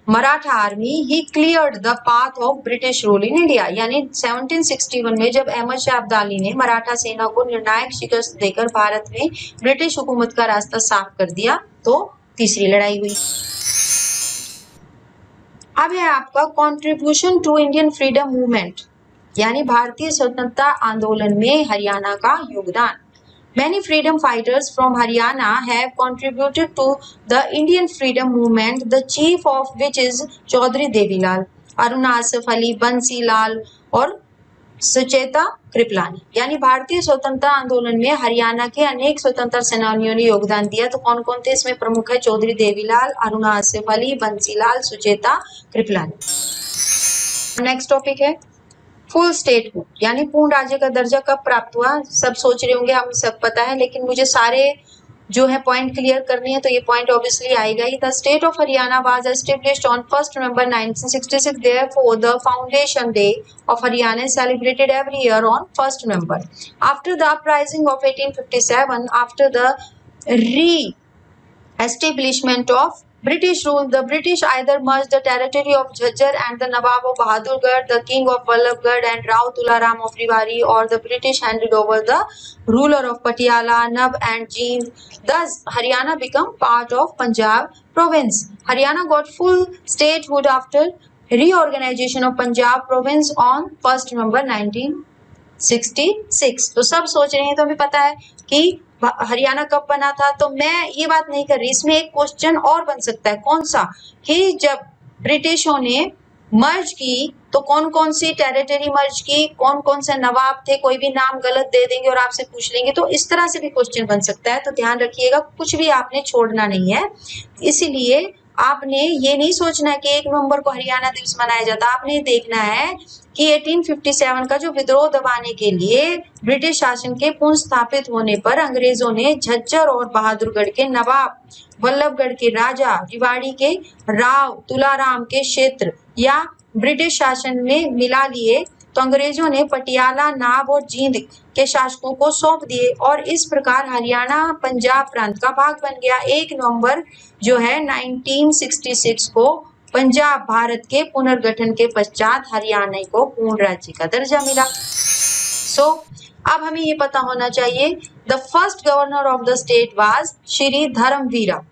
[SPEAKER 2] Maratha army, he cleared the path of British rule in India. यानी 1761 में जब अहमद शाह अब्दाली ने मराठा सेना को निर्णायक शिकस्त देकर भारत में ब्रिटिश हुकूमत का रास्ता साफ कर दिया तो तीसरी लड़ाई हुई. अब है आपका contribution to Indian freedom movement, यानी भारतीय स्वतंत्रता आंदोलन में हरियाणा का योगदान. Many freedom fighters from Haryana have contributed to the Indian freedom movement, the chief of which is Chaudhry Devilal, Aruna Asif Ali, Bansi Lal और सुचेता कृपलानी. यानी भारतीय स्वतंत्रता आंदोलन में हरियाणा के अनेक स्वतंत्र सेनानियों ने योगदान दिया. तो कौन कौन थे इसमें प्रमुख है? चौधरी देवीलाल, अरुणा आसिफ अली, बंसीलाल, सुचेता कृपलानी. नेक्स्ट टॉपिक है फुल स्टेटहुड, यानी पूर्ण राज्य का दर्जा कब प्राप्त हुआ. सब सोच रहे होंगे हम सब पता है, लेकिन मुझे सारे जो है पॉइंट क्लियर करनी है तो ये पॉइंट ऑब्वियसली आएगा ही. The state of Haryana was established on 1 November 1966. Therefore the foundation day of Haryana is celebrated every year on 1 November. After the uprising of 1857, after the re establishment of British rule, the British either merged the territory of Jhajjar and the Nawab of Bahadurgarh, the King of Vallabhgarh and Rao Tularam of Rewari, or the British handed over the ruler of Patiala, Nab and Jeev. Thus, Haryana became part of Punjab province. Haryana got full statehood after reorganization of Punjab province on 1st November 1966. तो सब सोच रहे हैं, तो हमें पता है कि हरियाणा कब बना था. तो मैं ये बात नहीं कर रही, इसमें एक क्वेश्चन और बन सकता है. कौन सा? कि जब ब्रिटिशों ने मर्ज की तो कौन कौन सी टेरिटरी मर्ज की, कौन कौन से नवाब थे, कोई भी नाम गलत दे देंगे और आपसे पूछ लेंगे. तो इस तरह से भी क्वेश्चन बन सकता है. तो ध्यान रखिएगा, कुछ भी आपने छोड़ना नहीं है. इसीलिए आपने ये नहीं सोचना है कि 1 नवंबर को हरियाणा दिवस मनाया जाता. आपने देखना है कि 1857 का जो विद्रोह दबाने के लिए ब्रिटिश शासन के पुनः स्थापित होने पर अंग्रेजों ने झज्जर और बहादुरगढ़ के नवाब, वल्लभगढ़ के राजा, रिवाड़ी के राव तुलाराम के क्षेत्र या ब्रिटिश शासन में मिला लिए तो अंग्रेजों ने पटियाला, नाब और जींद के शासकों को सौंप दिए और इस प्रकार हरियाणा पंजाब प्रांत का भाग बन गया। 1 नवंबर जो है 1966 को पंजाब भारत के पुनर्गठन के पश्चात हरियाणा को पूर्ण राज्य का दर्जा मिला। अब हमें ये पता होना चाहिए the first governor of the state was Shri Dharmavira.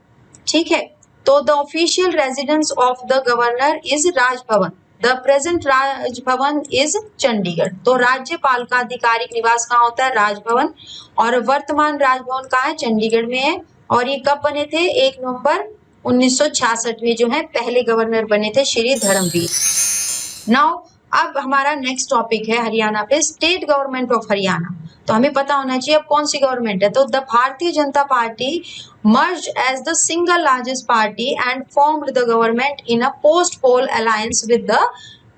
[SPEAKER 2] ठीक है, तो the official residence of the governor is Raj Bhavan, the present Raj Bhavan is Chandigarh. तो राज्यपाल का आधिकारिक निवास कहाँ होता है? राजभवन, और वर्तमान राजभवन कहाँ है? चंडीगढ़ में है। और ये कब बने थे? 1 नवंबर 1966 में जो है पहले गवर्नर बने थे श्री धर्मवीर। नाउ अब हमारा नेक्स्ट टॉपिक है हरियाणा पे, स्टेट गवर्नमेंट ऑफ हरियाणा। तो हमें पता होना चाहिए अब कौन सी गवर्नमेंट है। तो द भारतीय Janata party merged as the single largest party and formed the government in a post-poll alliance with the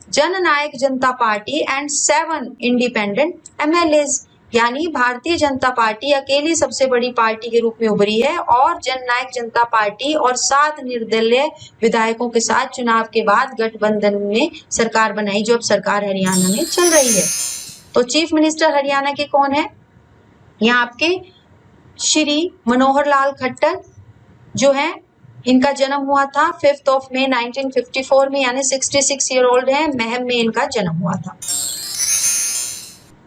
[SPEAKER 2] Jannayak Janata party and 7 independent MLAs। यानी भारतीय जनता पार्टी अकेली सबसे बड़ी पार्टी के रूप में उभरी है और जननायक जनता पार्टी और 7 निर्दलीय विधायकों के साथ चुनाव के बाद गठबंधन में सरकार बनाई, जो अब सरकार हरियाणा में चल रही है। तो चीफ मिनिस्टर हरियाणा के कौन है? यहाँ आपके श्री मनोहर लाल खट्टर जो है, इनका जन्म हुआ था 5 मई 1954 में, यानी 66 ईयर ओल्ड है, महम में इनका जन्म हुआ था।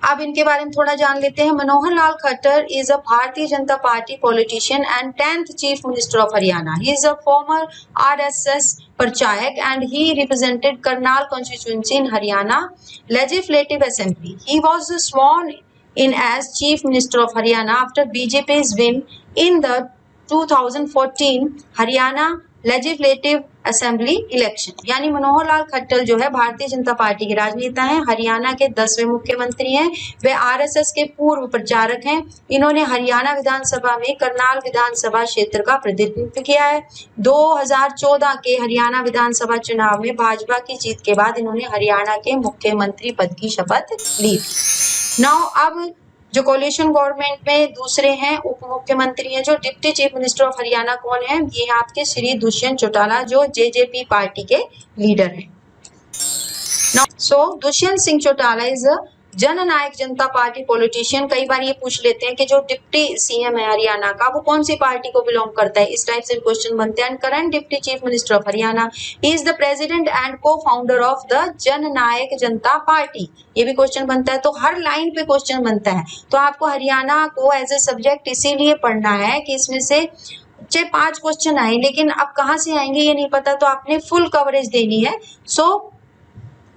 [SPEAKER 2] अब इनके बारे में थोड़ा जान लेते हैं। मनोहर Lal Khattar is a Bharatiya Janata party politician and 10th chief minister of Haryana. He is a former RSS pracharak and he represented Karnal constituency in Haryana legislative assembly. He was स्worn in as chief minister of Haryana after BJP's win in the 2014 Haryana legislative assembly election. यानी मनोहर लाल खट्टर जो है भारतीय जनता पार्टी के राजनेता हैं, हरियाणा के 10वें मुख्यमंत्री हैं, वे RSS के पूर्व प्रचारक हैं। इन्होंने हरियाणा विधानसभा में करनाल विधानसभा क्षेत्र का प्रतिनिधित्व किया है। 2014 के हरियाणा विधानसभा चुनाव में भाजपा की जीत के बाद इन्होंने हरियाणा के मुख्यमंत्री पद की शपथ ली थी। नाउ अब जो कोलिशन गवर्नमेंट में दूसरे हैं उप मुख्यमंत्री हैं, जो deputy chief minister of Haryana कौन है? ये आपके श्री दुष्यंत चौटाला जो JJP पार्टी के लीडर हैं। Dushyant Singh Chautala is Jannayak Janata party politician. कई बार ये पूछ लेते हैं कि जो डिप्टी CM है हरियाणा का वो कौन सी पार्टी को बिलोंग करता है, इस टाइप से क्वेश्चन बनते हैं। Current deputy chief minister of Haryana, he is the president and को founder of the Jannayak Janata party, ये भी क्वेश्चन बनता है। तो हर लाइन पे क्वेश्चन बनता है। तो आपको हरियाणा को एज ए सब्जेक्ट इसीलिए पढ़ना है कि इसमें से 5 क्वेश्चन आए, लेकिन अब कहाँ से आएंगे ये नहीं पता, तो आपने फुल कवरेज देनी है।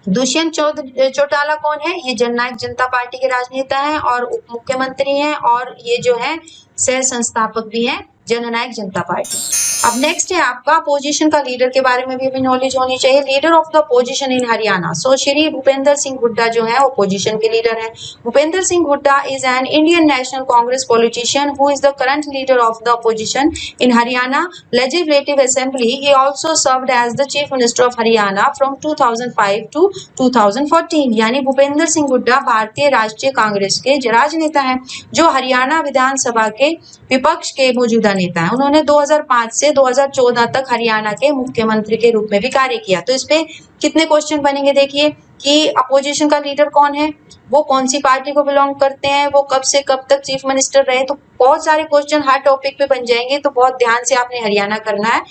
[SPEAKER 2] दुष्यंत चौटाला कौन है? ये जननायक जनता पार्टी के राजनेता हैं और उप मुख्यमंत्री हैं, और ये जो है सह संस्थापक भी हैं जननायक जनता पार्टी। अब नेक्स्ट है आपका अपोजिशन का लीडर के बारे में भी हमें नॉलेज होनी चाहिए। Leader of the opposition in Haryana, so Shri Bhupendra Singh Hooda जो है अपोजिशन के लीडर हैं। Bhupendra Singh Hooda is an Indian national Congress politician who is the current leader of the opposition in Haryana legislative assembly. He also served as the chief minister of Haryana from 2005 to 2014। यानी भूपेंद्र सिंह हुड्डा भारतीय राष्ट्रीय कांग्रेस के राजनेता हैं जो हरियाणा विधानसभा के विपक्ष के मौजूदा नेता है। उन्होंने 2005 से 2014 तक हरियाणा के मुख्यमंत्री के रूप में भी कार्य किया। तो इस पे कितने क्वेश्चन बनेंगे देखिए कि अपोजिशन का लीडर कौन है, वो कौन सी पार्टी को बिलोंग करते हैं, वो कब से कब तक चीफ मिनिस्टर रहे। तो बहुत सारे क्वेश्चन हर टॉपिक पे बन जाएंगे। तो बहुत ध्यान से आपने हरियाणा करना है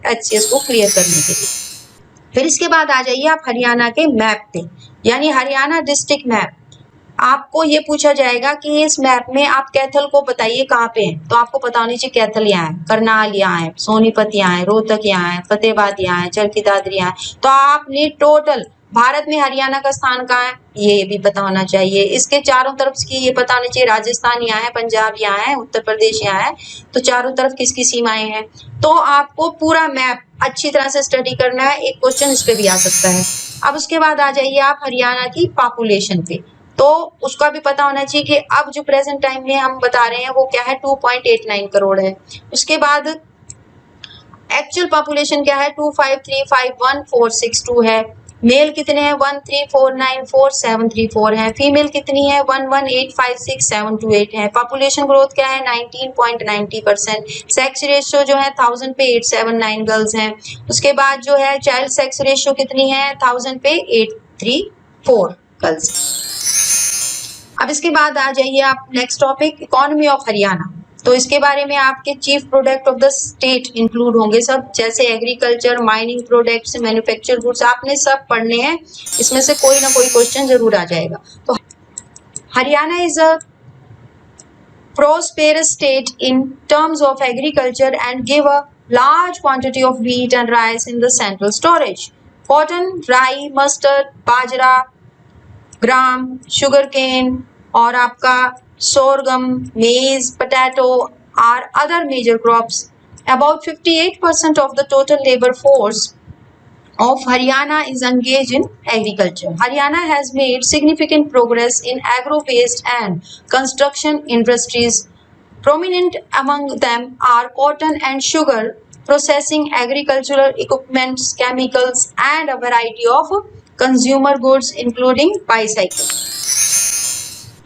[SPEAKER 2] HCS को क्लियर करने के लिए। फिर इसके बाद आ जाइए आप हरियाणा के मैप पे, यानी हरियाणा डिस्ट्रिक्ट मैप। आपको ये पूछा जाएगा कि इस मैप में आप कैथल को बताइए कहाँ पे है, तो आपको पता होनी चाहिए कैथल यहाँ है, करनाल यहाँ है, सोनीपत यहाँ है, रोहतक यहाँ है, फतेहाबाद यहाँ है, चरखी दादरी यहाँ है। तो आपने टोटल भारत में हरियाणा का स्थान कहाँ है ये भी पता होना चाहिए। इसके चारों तरफ की ये पता होना चाहिए, राजस्थान यहाँ है, पंजाब यहाँ है, उत्तर प्रदेश यहाँ है, तो चारों तरफ किसकी सीमाएं हैं। तो आपको पूरा मैप अच्छी तरह से स्टडी करना है, एक क्वेश्चन इस पे भी आ सकता है। अब उसके बाद आ जाइए आप हरियाणा की पॉपुलेशन पे, तो उसका भी पता होना चाहिए कि अब जो प्रेजेंट टाइम में हम बता रहे हैं वो क्या है, 2.89 करोड़ है। उसके बाद एक्चुअल पॉपुलेशन क्या है, 25351,462 है। मेल कितने हैं, 13494734 है। फीमेल कितनी है, 11856728 है। पॉपुलेशन ग्रोथ क्या है, 19.90%। सेक्स रेशियो जो है 1000 पे 879 गर्ल्स हैं। उसके बाद जो है चाइल्ड सेक्स रेशियो कितनी है, 1000 पे 834। कल से। अब इसके बाद आ जाइए आप next topic, economy of Haryana. तो इसके बारे में आपके chief product of the state include होंगे सब, जैसे agriculture, mining products, manufacture goods, आपने सब पढ़ने हैं, इसमें से कोई ना कोई क्वेश्चन जरूर आ जाएगा। तो Haryana is a prosperous state in terms of agriculture and give a large quantity of wheat and rice in the central storage. Cotton, rye, mustard, bajra, gram, sugarcane और आपका sorghum, maize, potato are other major crops. About 58% of the total labor force of Haryana is engaged in agriculture. Haryana has made significant progress in agro-based and construction industries. Prominent among them are cotton and sugar processing, agricultural equipments, chemicals, and a variety of consumer goods including bicycles.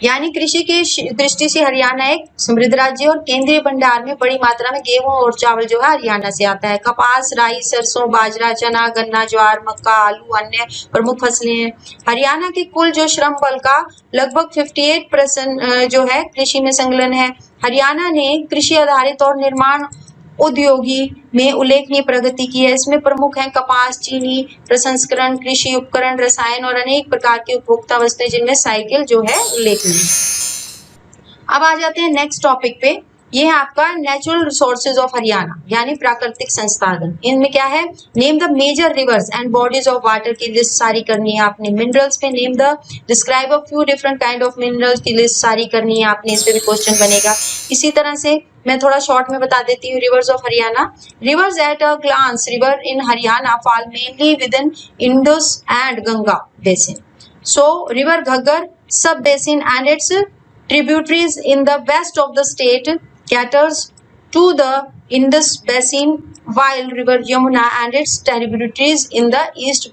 [SPEAKER 2] यानी कृषि की दृष्टि से हरियाणा एक समृद्ध राज्य और केंद्रीय भंडार में बड़ी मात्रा में गेहूं और चावल जो है हरियाणा से आता है। कपास, राई, सरसों, बाजरा, चना, गन्ना, ज्वार, मक्का, आलू अन्य प्रमुख फसलें हैं। हरियाणा के कुल जो श्रम बल का लगभग 58% जो है कृषि में संलग्न है। हरियाणा ने कृषि आधारित और निर्माण उद्योगी में उल्लेखनीय प्रगति की है। इसमें प्रमुख हैं कपास, चीनी प्रसंस्करण, कृषि उपकरण, रसायन और अनेक प्रकार की उपभोक्ता वस्तुएं, जिनमें साइकिल जो है उल्लेखनीय। अब आ जाते हैं नेक्स्ट टॉपिक पे, ये है आपका नेचुरल रिसोर्सेज ऑफ हरियाणा, यानी प्राकृतिक संसाधन। इनमें क्या है, name the major rivers and bodies of water की लिस्ट सारी करनी है आपने। मिनरल्स पे name the describe a few different kind of minerals की लिस्ट सारी करनी है आपने, इस पे भी क्वेश्चन बनेगा। इसी तरह से मैं थोड़ा शॉर्ट में बता देती हूँ rivers of Haryana. Rivers at a glance, river in Haryana fall mainly within Indus and Ganga basin. So river Ghaggar sub basin and its tributaries in the west of the state caters to the Indus basin, while river Yamuna and its tributaries in the east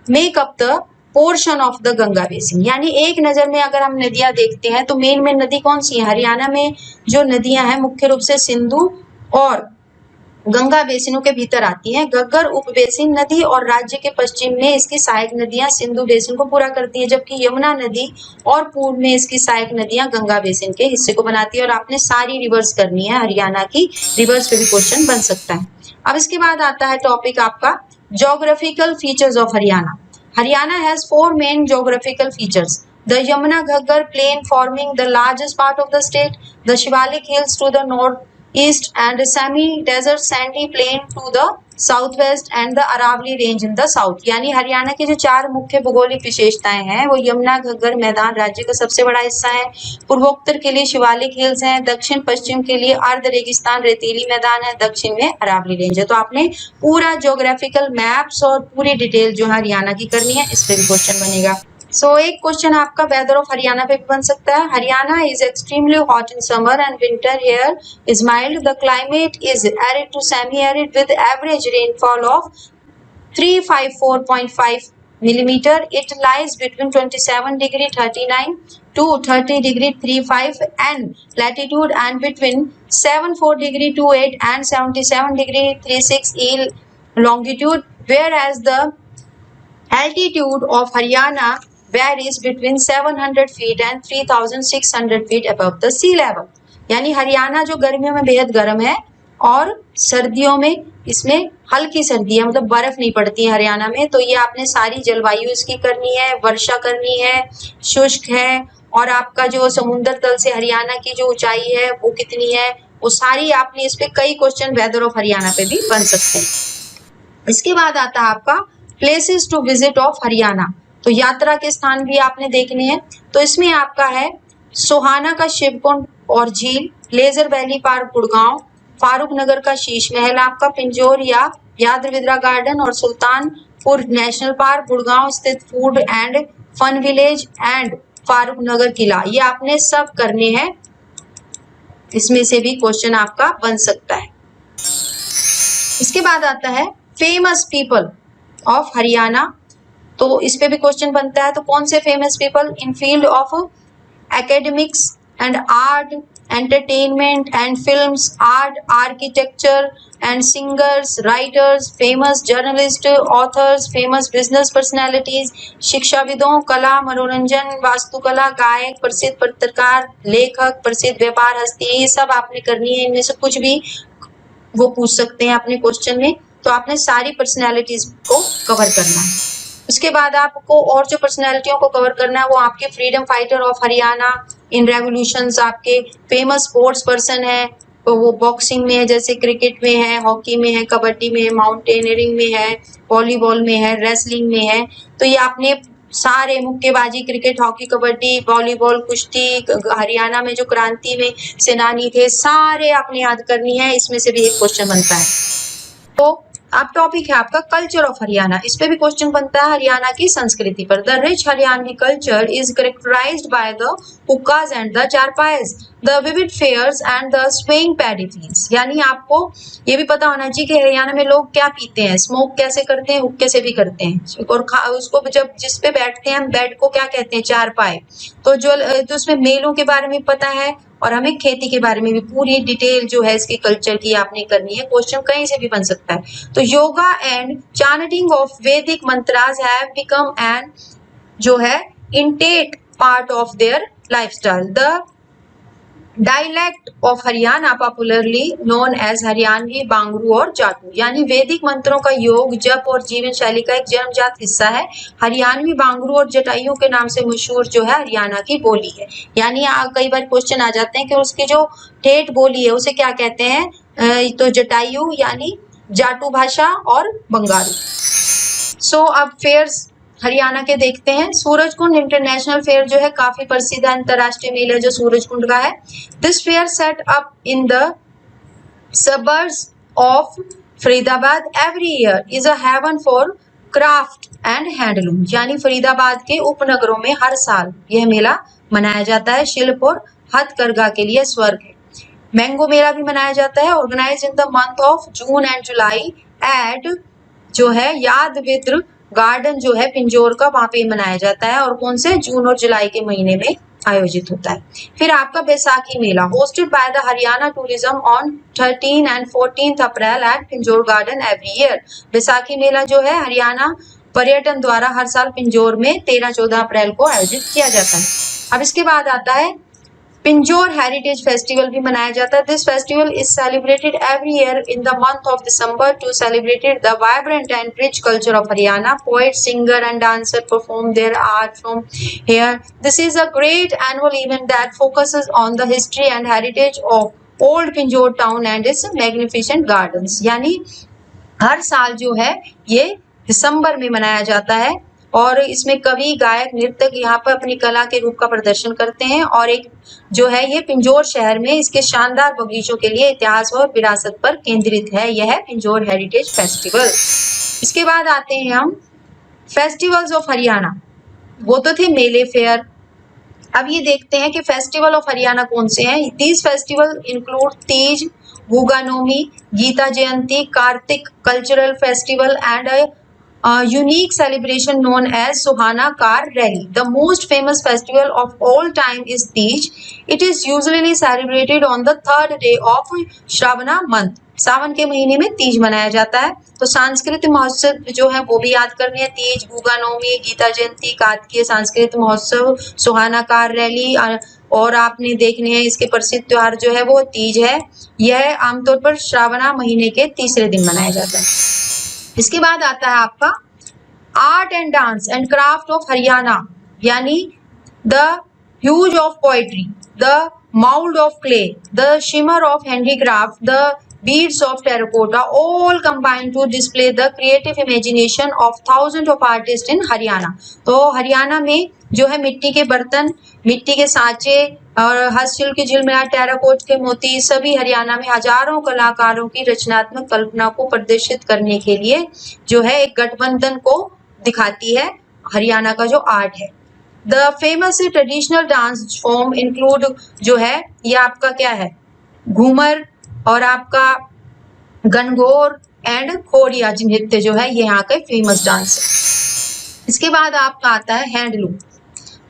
[SPEAKER 2] make up the portion of the Ganga basin। यानी एक नजर में अगर हम नदियां देखते हैं तो मेन नदी कौन सी है हरियाणा में, जो नदियां हैं मुख्य रूप से सिंधु और गंगा बेसिनों के भीतर आती हैं। घग्गर उपबेसिन नदी और राज्य के पश्चिम में इसकी सहायक नदियां सिंधु बेसिन को पूरा करती है, जबकि यमुना नदी और पूर्व में इसकी सहायक नदियां गंगा बेसिन के हिस्से को बनाती है। और आपने सारी रिवर्स करनी है हरियाणा की, रिवर्स पे भी क्वेश्चन बन सकता है। अब इसके बाद आता है टॉपिक आपका geographical features of Haryana. Haryana has 4 main geographical features, the Yamuna Ghaggar plain forming the largest part of the state, the Shivalik hills to the northeast and semi-desert sandy plain to the southwest and the Aravali range in the south। यानी हरियाणा के जो 4 मुख्य भौगोलिक विशेषताएं हैं वो यमुना घग्गर मैदान राज्य का सबसे बड़ा हिस्सा है, पूर्वोत्तर के लिए शिवालिक हिल्स हैं, दक्षिण पश्चिम के लिए अर्ध रेगिस्तान रेतीली मैदान है, दक्षिण में अरावली रेंज है। तो आपने पूरा ज्योग्राफिकल मैप्स और पूरी डिटेल जो हरियाणा की करनी है, इस पे भी क्वेश्चन बनेगा। एक क्वेश्चन आपका वेदर ऑफ हरियाणा पे भी बन सकता है। Haryana is extremely hot in summer and winter here is mild. The climate is arid to semi arid with average rainfall of 354.5 millimeter. It lies between 27 degree 39 to 30 degree 35 and latitude and between 74 degree 28 and 77 degree 36 E longitude, whereas the altitude of Haryana varies between 700 feet and 3600 feet above the sea level। यानी हरियाणा जो गर्मियों में बेहद गर्म है और सर्दियों में इसमें हल्की सर्दी है, मतलब बर्फ नहीं पड़ती है हरियाणा में। तो ये आपने सारी जलवायु इसकी करनी है, वर्षा करनी है, शुष्क है, और आपका जो समुद्र तल से हरियाणा की जो ऊंचाई है वो कितनी है, वो सारी आपने इस पे कई क्वेश्चन वेदर ऑफ हरियाणा पे भी बन सकते हैं। इसके बाद आता है आपका places to visit of Haryana. तो यात्रा के स्थान भी आपने देखने हैं। तो इसमें आपका है सोहाना का शिवकुंड और झील, leisure valley park Gurgaon, Farrukh Nagar का शीश महल, आपका पिंजौर या यादविद्रा गार्डन और सुल्तानपुर नेशनल पार्क, गुड़गांव स्थित food and fun village and Farrukh Nagar किला। ये आपने सब करने हैं, इसमें से भी क्वेश्चन आपका बन सकता है। इसके बाद आता है फेमस पीपल ऑफ हरियाणा। तो इस पे भी क्वेश्चन बनता है। तो कौन से famous people in field of academics and art entertainment and films, art, architecture and singers, writers, famous journalists, authors, famous business personalities, शिक्षाविदों, कला, मनोरंजन, वास्तुकला, गायक, प्रसिद्ध पत्रकार, लेखक, प्रसिद्ध व्यापार हस्ती, ये सब आपने करनी है। इनमें से कुछ भी वो पूछ सकते हैं अपने क्वेश्चन में, तो आपने सारी पर्सनैलिटीज को कवर करना है। उसके बाद आपको और जो पर्सनैलिटियों को कवर करना है वो आपके freedom fighter of Haryana in revolutions, आपके फेमस स्पोर्ट्स पर्सन है, तो वो बॉक्सिंग में है, जैसे क्रिकेट में है, हॉकी में है, कबड्डी में है, माउंटेनियरिंग में है, वॉलीबॉल में है, रेसलिंग में है। तो ये आपने सारे मुक्केबाजी, क्रिकेट, हॉकी, कबड्डी, वॉलीबॉल, कुश्ती, हरियाणा में जो क्रांति में सेनानी थे, सारे आपने याद करनी है। इसमें से भी एक क्वेश्चन बनता है। तो अब टॉपिक है आपका कल्चर ऑफ हरियाणा, इस पे भी क्वेश्चन बनता है हरियाणा की संस्कृति पर। The rich Haryanvi culture is characterized by the hookahs and the charpoys, the vivid fairs and the swaying paddy fields. यानी आपको ये भी पता होना चाहिए कि हरियाणा में लोग क्या पीते हैं, स्मोक कैसे करते हैं, हुक्के से भी करते हैं, और उसको जब जिस पे बैठते हैं हम बेड को क्या कहते हैं, चारपाई। तो जो उसमें मेलों के बारे में पता है और हमें खेती के बारे में भी पूरी डिटेल जो है इसके कल्चर की आपने करनी है। क्वेश्चन कहीं से भी बन सकता है। तो योगा एंड चैंटिंग ऑफ वैदिक मंत्रास हैव बिकम एन जो है intent part of their lifestyle. The dialect of Haryana popularly known as Haryanvi, Bangru और जाटू। यानी वैदिक मंत्रों का योग, जप और जीवन शैली का एक जन्मजात हिस्सा है। हरियाणवी, बांगरू और जटायु के नाम से मशहूर जो है हरियाणा की बोली है। यानी कई बार क्वेश्चन आ जाते हैं कि उसकी जो ठेठ बोली है उसे क्या कहते हैं, तो जटायु यानी जाटू भाषा और बंगारू। सो अब फेयर्स हरियाणा के देखते हैं। सूरजकुंड इंटरनेशनल फेयर जो है काफी प्रसिद्ध अंतरराष्ट्रीय मेला जो सूरजकुंड का है। This fair set up in the suburbs of Faridabad every year is a haven for craft and handloom. यानी फरीदाबाद के उपनगरों में हर साल यह मेला मनाया जाता है। शिल्प और हथकरघा के लिए स्वर्ग है। मैंगो मेला भी मनाया जाता है, organize in the month of June and July at जो है यादविद्र गार्डन जो है पिंजौर का, वहां पे मनाया जाता है। और कौन से, जून और जुलाई के महीने में आयोजित होता है। फिर आपका Baisakhi mela hosted by the Haryana tourism on 13 and 14 April at Pinjore garden every year. Baisakhi मेला जो है हरियाणा पर्यटन द्वारा हर साल पिंजौर में 13-14 अप्रैल को आयोजित किया जाता है। अब इसके बाद आता है पिंजौर हेरिटेज फेस्टिवल भी मनाया जाता है। This festival is celebrated every year in the month of December to celebrated the vibrant and rich culture of Haryana. Poet, singer and dancer perform their art from here. This is a great annual event that focuses on the history and heritage of old Pinjore town and its magnificent gardens. यानी हर साल जो है ये दिसंबर में मनाया जाता है और इसमें कवि, गायक, नृत्यक यहाँ पर अपनी कला के रूप का प्रदर्शन करते हैं। और एक जो है ये पिंजौर शहर में इसके शानदार बगीचों के लिए इतिहास और विरासत पर केंद्रित है। यह है पिंजौर हेरिटेज फेस्टिवल। इसके बाद आते हैं हम फेस्टिवल्स ऑफ हरियाणा। वो तो थे मेले, फेयर। अब ये देखते हैं कि फेस्टिवल ऑफ हरियाणा कौन से हैं। These festival include Teej, Guga Naumi, Gita Jayanti, Kartik cultural festival and unique celebration known as Suhana Car Rally. The most famous festival of all time is Tej. It is usually celebrated on the third day of Shravana month. सावन के महीने में तीज मनाया जाता है। तो सांस्कृतिक महोत्सव जो है वो भी याद करने हैं। तीज, गुगा नौमी, गीता जयंती, कार्तिकीय सांस्कृतिक महोत्सव, सुहाना कार रैली, और आपने देखने हैं इसके प्रसिद्ध त्योहार जो है वो तीज है। यह आमतौर पर श्रावणा महीने के तीसरे दिन मनाया जाता है। इसके बाद आता है आपका art and dance and craft of Haryana. यानी the hues of poetry, the mould of clay, the shimmer of handicraft, the beads of terracotta, all combined to display the creative imagination of thousand of artist in Haryana. तो हरियाणा में जो है मिट्टी के बर्तन, मिट्टी के सांचे और हस्तशिल्प की झिलमिलाहट, टेराकोट के मोती, सभी हरियाणा में हजारों कलाकारों की रचनात्मक कल्पना को प्रदर्शित करने के लिए जो है एक गठबंधन को दिखाती है हरियाणा का जो आर्ट है। The famous traditional dance form include जो है ये आपका क्या है, घूमर और आपका गणगौर एंड खोड़िया नृत्य जो है ये यहाँ का फेमस डांस है। इसके बाद आपका आता है हैंडलूम।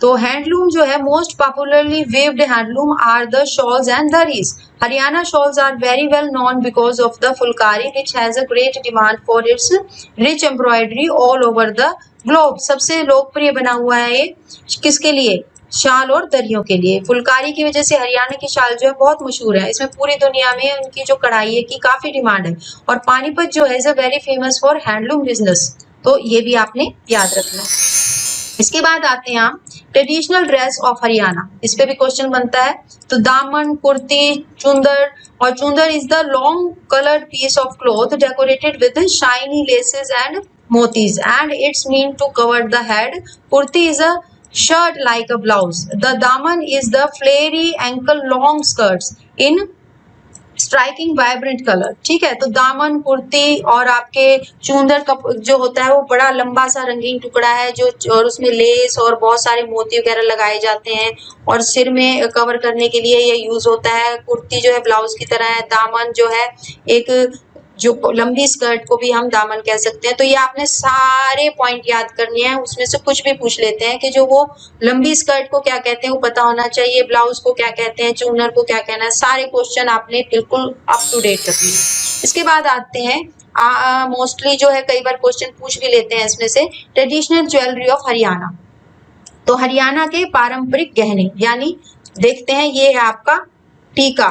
[SPEAKER 2] तो हैंडलूम जो है most popularly woven handloom are the shawls and durries. Haryana shawls are very well known because of the phulkari which has a great demand for its rich embroidery all over the globe. सबसे लोकप्रिय बना हुआ है ये किसके लिए? शाल और दरियों के लिए. फुलकारी की वजह से हरियाणा की शाल जो है बहुत मशहूर है. इसमें पूरी दुनिया में उनकी जो कढ़ाई है की काफी डिमांड है. और पानीपत जो है is a very famous for handloom business. तो ये भी आपने याद रखना. इसके बाद आते हैं हम ट्रेडिशनल ड्रेस ऑफ हरियाणा. इस पे भी क्वेश्चन बनता है. तो दामन, कुर्ती, चुंदर. और chundar is the long coloured piece of cloth decorated with shiny laces and motifs and it's meant to cover the head. Kurti is a shirt like a blouse. The daman is the flary ankle long skirts in striking vibrant colour. ठीक है, तो दामन, कुर्ती और आपके चूंदर जो होता है वो बड़ा लंबा सा रंगीन टुकड़ा है जो और उसमें लेस और बहुत सारे मोती वगैरह लगाए जाते हैं और सिर में कवर करने के लिए ये यूज होता है. कुर्ती जो है ब्लाउज की तरह है. दामन जो है एक जो लंबी स्कर्ट को भी हम दामन कह सकते हैं. तो ये आपने सारे पॉइंट याद करने हैं. उसमें से कुछ भी पूछ लेते हैं कि जो वो लंबी स्कर्ट को क्या कहते हैं वो पता होना चाहिए. ब्लाउज को क्या कहते हैं, चूनर को क्या कहना है. सारे क्वेश्चन आपने बिल्कुल अप टू डेट रखने. इसके बाद आते हैं मोस्टली जो है कई बार क्वेश्चन पूछ भी लेते हैं इसमें से ट्रेडिशनल ज्वेलरी ऑफ हरियाणा. तो हरियाणा के पारंपरिक गहने यानी देखते हैं ये है आपका टीका,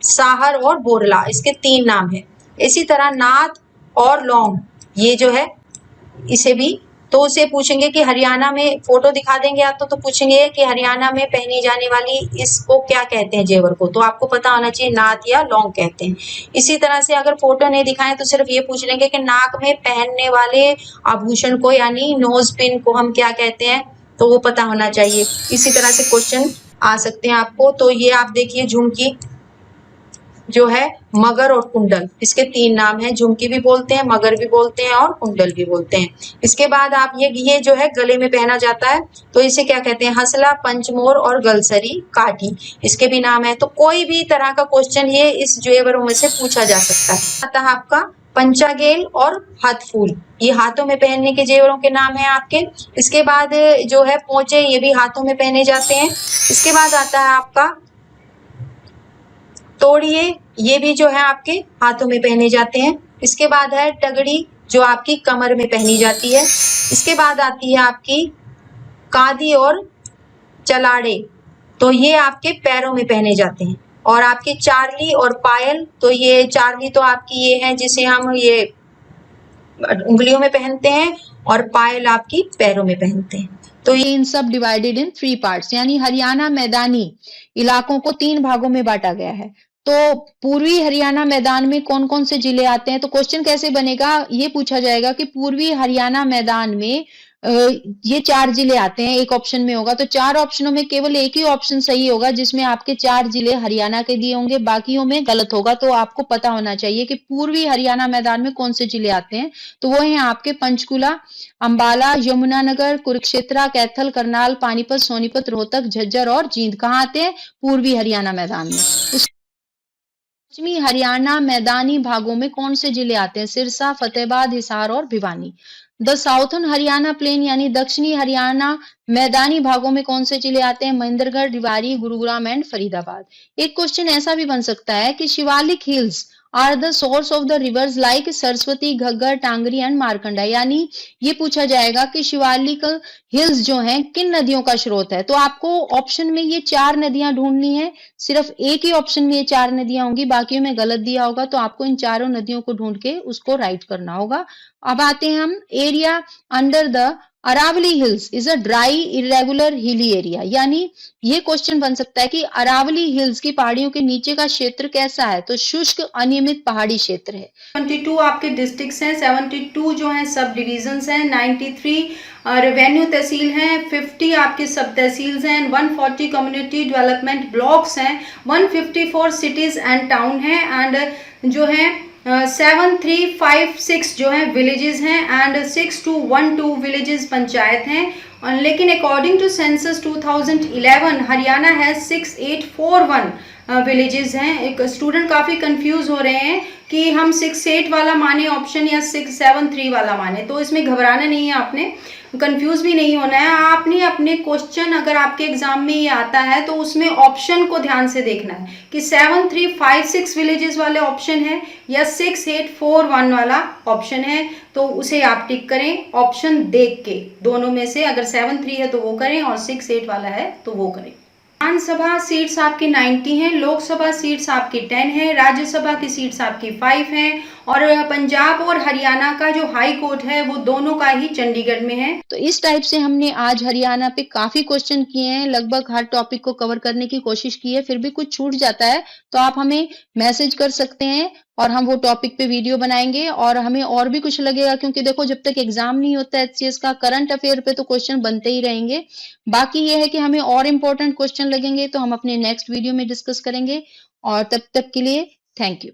[SPEAKER 2] साहर और बोरला. इसके 3 नाम है. इसी तरह नाथ और लौंग ये जो है इसे भी तो उसे पूछेंगे कि हरियाणा में फोटो दिखा देंगे आप तो पूछेंगे कि हरियाणा में पहनी जाने वाली इसको क्या कहते हैं जेवर को. तो आपको पता होना चाहिए नाथ या लौंग कहते हैं. इसी तरह से अगर फोटो नहीं दिखाएं तो सिर्फ ये पूछ लेंगे कि नाक में पहनने वाले आभूषण को यानी नोज पिन को हम क्या कहते हैं, तो वो पता होना चाहिए. इसी तरह से क्वेश्चन आ सकते हैं आपको. तो ये आप देखिए झुमकी जो है मगर और कुंडल, इसके 3 नाम हैं. झुमकी भी बोलते हैं, मगर भी बोलते हैं और कुंडल भी बोलते हैं. इसके बाद आप ये जो है गले में पहना जाता है तो इसे क्या कहते हैं? हसला, पंचमोर और गलसरी काठी. इसके भी नाम है. तो कोई भी तरह का क्वेश्चन ये इस जेवरों में से पूछा जा सकता है. आता है आपका पंचागेल और हाथ फूल. ये हाथों में पहनने के जेवरों के नाम है आपके. इसके बाद जो है पोंचे, ये भी हाथों में पहने जाते हैं. इसके बाद आता है आपका तोड़िए, ये भी जो है आपके हाथों में पहने जाते हैं. इसके बाद है टगड़ी जो आपकी कमर में पहनी जाती है. इसके बाद आती है आपकी कादी और चलाड़े, तो ये आपके पैरों में पहने जाते हैं. और आपके चारली और पायल, तो ये चारली तो आपकी ये है जिसे हम ये उंगलियों में पहनते हैं और पायल आपकी पैरों में पहनते हैं.
[SPEAKER 3] तो ये इन सब डिवाइडेड इन 3 पार्ट्स यानी हरियाणा मैदानी इलाकों को 3 भागों में बांटा गया है. तो पूर्वी हरियाणा मैदान में कौन कौन से जिले आते हैं? तो क्वेश्चन कैसे बनेगा, ये पूछा जाएगा कि पूर्वी हरियाणा मैदान में ये 4 जिले आते हैं, एक ऑप्शन में होगा. तो 4 ऑप्शनों में केवल एक ही ऑप्शन सही होगा जिसमें आपके 4 जिले हरियाणा के दिए होंगे, बाकियों में गलत होगा. तो आपको पता होना चाहिए कि पूर्वी हरियाणा मैदान में कौन से जिले आते हैं. तो वो हैं आपके पंचकुला, अंबाला, यमुनानगर, कुरुक्षेत्र, कैथल, करनाल, पानीपत, सोनीपत, रोहतक, झज्जर और जींद. कहाँ आते हैं? पूर्वी हरियाणा मैदान में. पश्चिमी हरियाणा मैदानी भागों में कौन से जिले आते हैं? सिरसा, फतेहाबाद, हिसार और Bhiwani. The southern Haryana plain यानी दक्षिणी हरियाणा मैदानी भागों में कौन से जिले आते हैं? महेंद्रगढ़, रेवाड़ी, गुरुग्राम एंड फरीदाबाद. एक क्वेश्चन ऐसा भी बन सकता है कि Shivalik hills are the source of the rivers like Saraswati, Ghaggar, Tangri and Markanda. यानी ये पूछा जाएगा कि शिवालिक हिल्स जो हैं किन नदियों का स्रोत है. तो आपको ऑप्शन में ये 4 नदियां ढूंढनी है. सिर्फ एक ही ऑप्शन में ये 4 नदियां होंगी, बाकी में गलत दिया होगा. तो आपको इन चारों नदियों को ढूंढ के उसको राइट करना होगा. अब आते हैं हम area under the Aravalli hills is a dry irregular hilly area. यानी ये क्वेश्चन बन सकता है कि अरावली हिल्स की पहाड़ियों के नीचे का क्षेत्र कैसा है. तो शुष्क अनियमित पहाड़ी क्षेत्र है.
[SPEAKER 1] 72 आपके डिस्ट्रिक्ट्स हैं, 72 जो हैं सब डिविजन्स हैं, 93 रेवेन्यू तहसील हैं, 50 आपके सब तहसील्स हैं, 140 कम्युनिटी डेवलपमेंट ब्लॉक्स हैं, 154 सिटीज एंड टाउन हैं एंड जो है 7356 जो है विलेजेस हैं एंड 6212 विलेजेस पंचायत हैं. लेकिन अकॉर्डिंग टू सेंसस 2011 हरियाणा है 6841 विलेजेस हैं। एक स्टूडेंट काफ़ी कंफ्यूज हो रहे हैं कि हम 6-8 वाला माने ऑप्शन या 6-7-3 वाला माने, तो इसमें घबराना नहीं है, आपने कंफ्यूज भी नहीं होना है। आपने अपने क्वेश्चन अगर आपके एग्जाम में ये आता है तो उसमें ऑप्शन को ध्यान से देखना है कि 7-3-5-6 विलेजेस वाले ऑप्शन है या 6-8-4-1 वाला ऑप्शन है, तो उसे आप टिक करें ऑप्शन देख के। दोनों में से अगर 7-3 है तो वो करें और 6-8 वाला है तो वो करें। विधानसभा सीट्स आपकी 90 हैं, लोकसभा सीट्स आपकी 10 है, राज्यसभा की सीट्स आपकी 5 हैं और पंजाब और हरियाणा का जो हाई कोर्ट है वो दोनों का ही चंडीगढ़ में है।
[SPEAKER 3] तो इस टाइप से हमने आज हरियाणा पे काफी क्वेश्चन किए हैं, लगभग हर टॉपिक को कवर करने की कोशिश की है। फिर भी कुछ छूट जाता है तो आप हमें मैसेज कर सकते हैं और हम वो टॉपिक पे वीडियो बनाएंगे। और हमें और भी कुछ लगेगा, क्योंकि देखो जब तक एग्जाम नहीं होता एचसीएस का, करंट अफेयर पे तो क्वेश्चन बनते ही रहेंगे। बाकी ये है कि हमें और इम्पोर्टेंट क्वेश्चन लगेंगे तो हम अपने नेक्स्ट वीडियो में डिस्कस करेंगे। और तब तक के लिए थैंक यू।